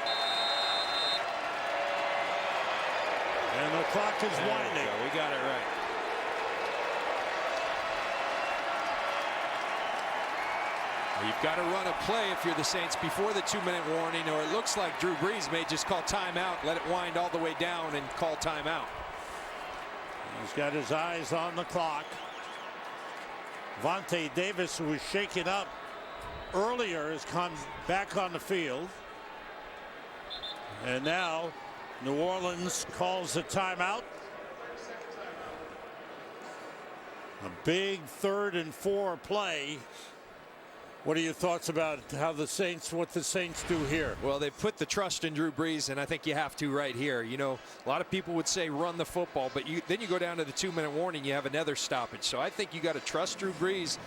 And the clock is winding. We got it right. Well, you've got to run a play if you're the Saints before the 2-minute warning, or it looks like Drew Brees may just call timeout, let it wind all the way down, and call timeout. He's got his eyes on the clock. Vontae Davis, who was shaken up earlier, has come back on the field. And now New Orleans calls a timeout. A big 3rd and 4 play. What are your thoughts about what the Saints do here? Well, they put the trust in Drew Brees, and I think you have to right here. You know, a lot of people would say run the football, but then you go down to the 2-minute warning, you have another stoppage. So I think you got to trust Drew Brees.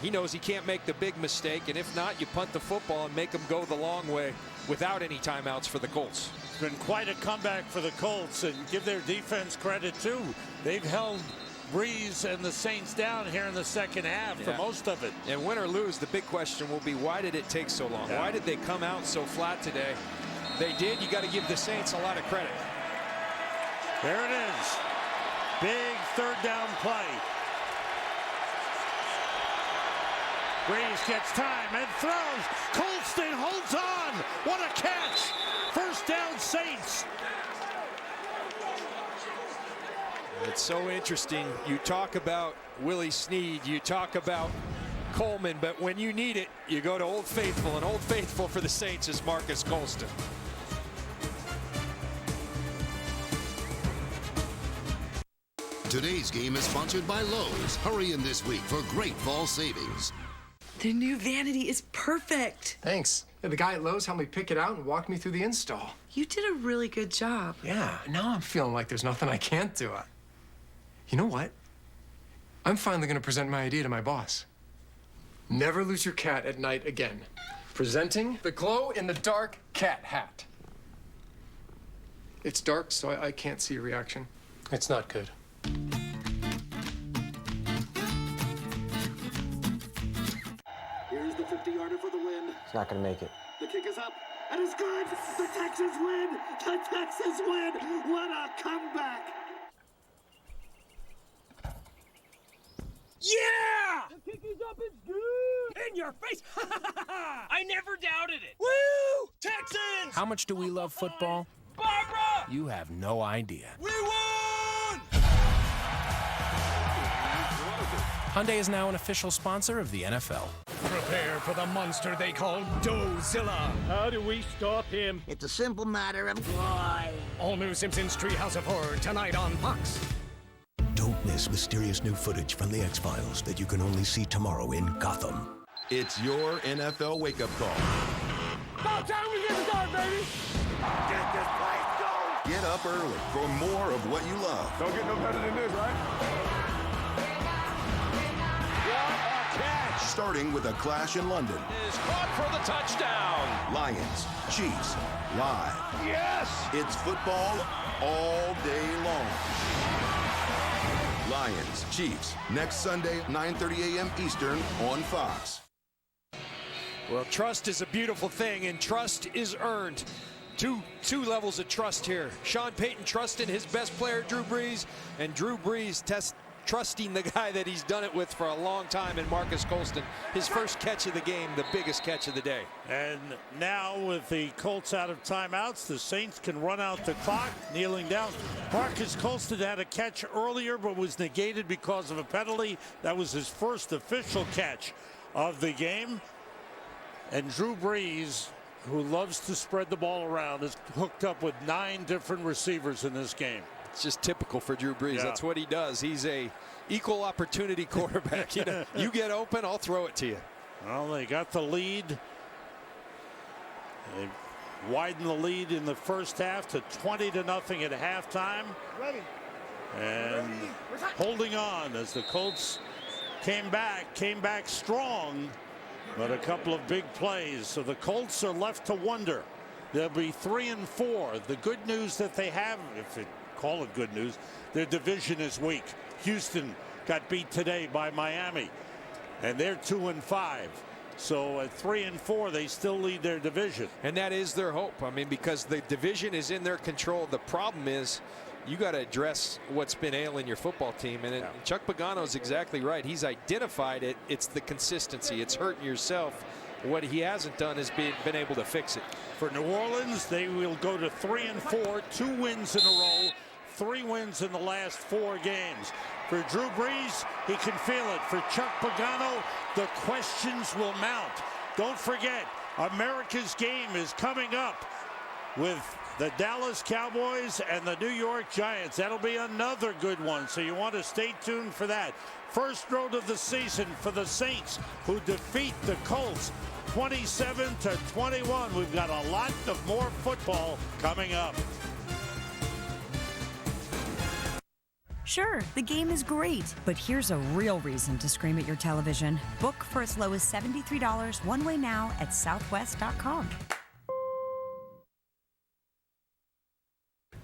He knows he can't make the big mistake, and if not, you punt the football and make him go the long way without any timeouts for the Colts. It's been quite a comeback for the Colts, and give their defense credit too. They've held Brees and the Saints down here in the second half for most of it. And win or lose, the big question will be, why did it take so long? Why did they come out so flat today? They did. You got to give the Saints a lot of credit. There it is. Big third down play. Brees gets time and throws. Colston holds on. What a catch. First down, Saints. It's so interesting. You talk about Willie Snead, you talk about Coleman, but when you need it, you go to Old Faithful, and Old Faithful for the Saints is Marcus Colston. Today's game is sponsored by Lowe's. Hurry in this week for great fall savings. The new vanity is perfect. Thanks. Yeah, the guy at Lowe's helped me pick it out and walk me through the install. You did a really good job. Yeah, now I'm feeling like there's nothing I can't do. You know what? I'm finally going to present my idea to my boss. Never lose your cat at night again. Presenting the glow-in-the-dark cat hat. It's dark, so I can't see a reaction. It's not good. Here's the 50-yarder for the win. It's not going to make it. The kick is up, and it's good! The Texans win! The Texans win! What a comeback! Yeah! The kick is up, it's good! In your face! I never doubted it! Woo! Texans! How much do we love football? Barbara! You have no idea. We won! Hyundai is now an official sponsor of the NFL. Prepare for the monster they call Dozilla. How do we stop him? It's a simple matter of why. All new Simpsons Treehouse of Horror tonight on Fox. Don't miss mysterious new footage from the X-Files that you can only see tomorrow in Gotham. It's your NFL wake-up call. About time we get started, baby! Get this place going! Get up early for more of what you love. Don't get no better than this, right? What a catch! Starting with a clash in London. Is caught for the touchdown! Lions, Chiefs, live. Yes! It's football all day long. Lions, Chiefs, next Sunday, 9:30 a.m. Eastern on Fox. Well, trust is a beautiful thing, and trust is earned. Two levels of trust here. Sean Payton trusting his best player, Drew Brees, and Drew Brees trusting the guy that he's done it with for a long time in Marcus Colston. His first catch of the game, the biggest catch of the day. And now with the Colts out of timeouts, the Saints can run out the clock, kneeling down. Marcus Colston had a catch earlier but was negated because of a penalty. That was his first official catch of the game. And Drew Brees, who loves to spread the ball around, is hooked up with 9 different receivers in this game. It's just typical for Drew Brees. Yeah. That's what he does. He's a equal opportunity quarterback. You know, you get open, I'll throw it to you. Well, they got the lead. They widened the lead in the first half to 20-0 at halftime. Ready. And holding on as the Colts came back strong, but a couple of big plays. So the Colts are left to wonder. They'll be 3-4. The good news that they have, if you call it good news, their division is weak. Houston got beat today by Miami, and they're 2-5. So at 3-4, they still lead their division. And that is their hope. I mean, because the division is in their control. The problem is you got to address what's been ailing your football team. And Chuck Pagano's exactly right. He's identified it. It's the consistency. It's hurting yourself. What he hasn't done is been able to fix it. For New Orleans, they will go to 3-4, 2 wins in a row, 3 wins in the last 4 games. For Drew Brees, he can feel it. For Chuck Pagano, the questions will mount. Don't forget, America's game is coming up with the Dallas Cowboys and the New York Giants. That'll be another good one, so you want to stay tuned for that. First road of the season for the Saints, who defeat the Colts 27-21. We've got a lot of more football coming up. Sure, the game is great, but here's a real reason to scream at your television. Book for as low as $73 one way now at southwest.com.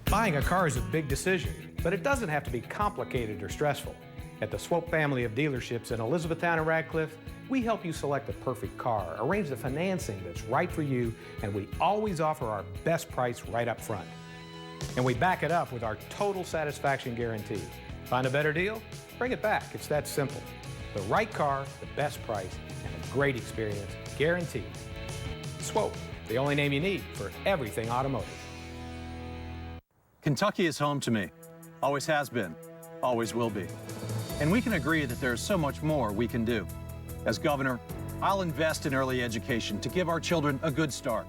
Buying a car is a big decision, but it doesn't have to be complicated or stressful. At the Swope family of dealerships in Elizabethtown and Radcliffe, we help you select the perfect car, arrange the financing that's right for you, and we always offer our best price right up front. And we back it up with our total satisfaction guarantee. Find a better deal? Bring it back. It's that simple. The right car, the best price, and a great experience, guaranteed. Swope, the only name you need for everything automotive. Kentucky is home to me. Always has been, always will be. And we can agree that there's so much more we can do. As governor, I'll invest in early education to give our children a good start.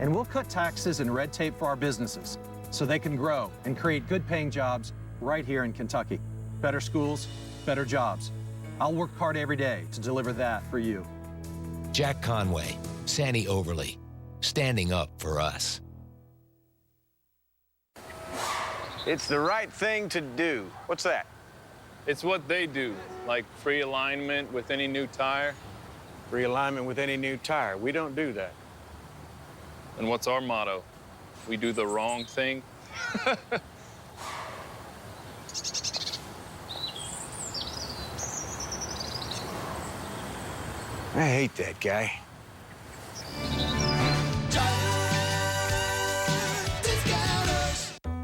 And we'll cut taxes and red tape for our businesses so they can grow and create good-paying jobs right here in Kentucky. Better schools, better jobs. I'll work hard every day to deliver that for you. Jack Conway, Sandy Overly, standing up for us. It's the right thing to do. What's that? It's what they do, like free alignment with any new tire. Free alignment with any new tire. We don't do that. And what's our motto? We do the wrong thing. I hate that guy.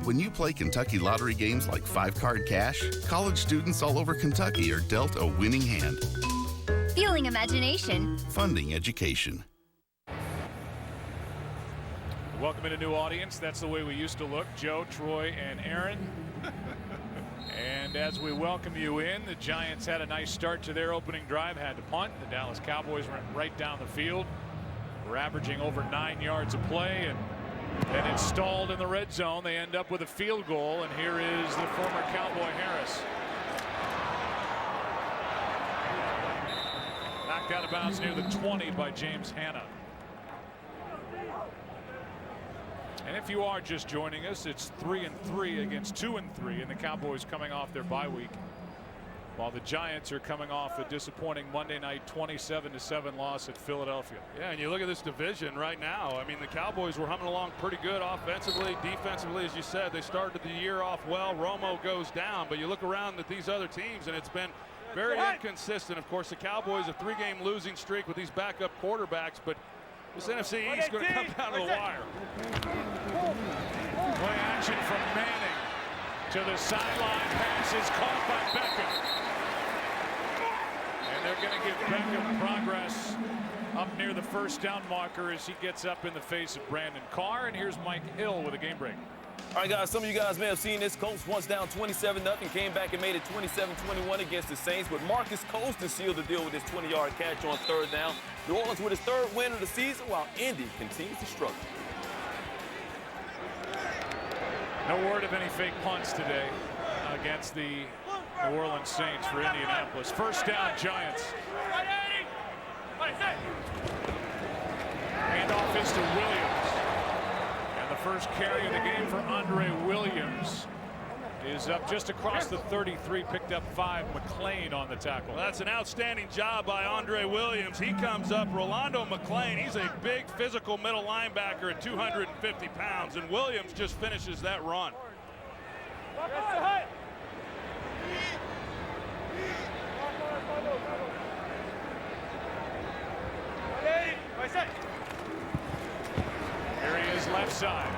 When you play Kentucky lottery games like 5-Card Cash, college students all over Kentucky are dealt a winning hand. Fueling imagination. Funding education. Welcome in a new audience. That's the way we used to look. Joe, Troy, and Aaron. And as we welcome you in, the Giants had a nice start to their opening drive, had to punt. The Dallas Cowboys went right down the field. We're averaging over 9 yards a play, and then it's stalled in the red zone. They end up with a field goal, and here is the former Cowboy Harris. Knocked out of bounds near the 20 by James Hanna. And if you are just joining us, it's 3-3 against 2-3, and the Cowboys coming off their bye week, while the Giants are coming off a disappointing Monday night 27-7 loss at Philadelphia. Yeah, and you look at this division right now. I mean, the Cowboys were humming along pretty good offensively, defensively, as you said. They started the year off well. Romo goes down, but you look around at these other teams, and it's been very inconsistent. Of course, the Cowboys, a 3-game losing streak with these backup quarterbacks, but this NFC East is going to come down to the wire. Play action from Manning to the sideline. Pass is caught by Beckham. And they're going to give Beckham progress up near the first down marker as he gets up in the face of Brandon Carr. And here's Mike Hill with a game break. All right, guys, some of you guys may have seen this. Colts once down 27-0, came back and made it 27-21 against the Saints. But Marcus Colston sealed the deal with his 20-yard catch on third down. New Orleans with his third win of the season, while Indy continues to struggle. No word of any fake punts today against the New Orleans Saints for Indianapolis. First down, Giants. Handoff is to Williams. And the first carry of the game for Andre Williams is up just across the 33, picked up 5. McClain on the tackle. Well, that's an outstanding job by Andre Williams. He comes up. Rolando McClain, he's a big physical middle linebacker at 250 pounds, and Williams just finishes that run. Here he is left side.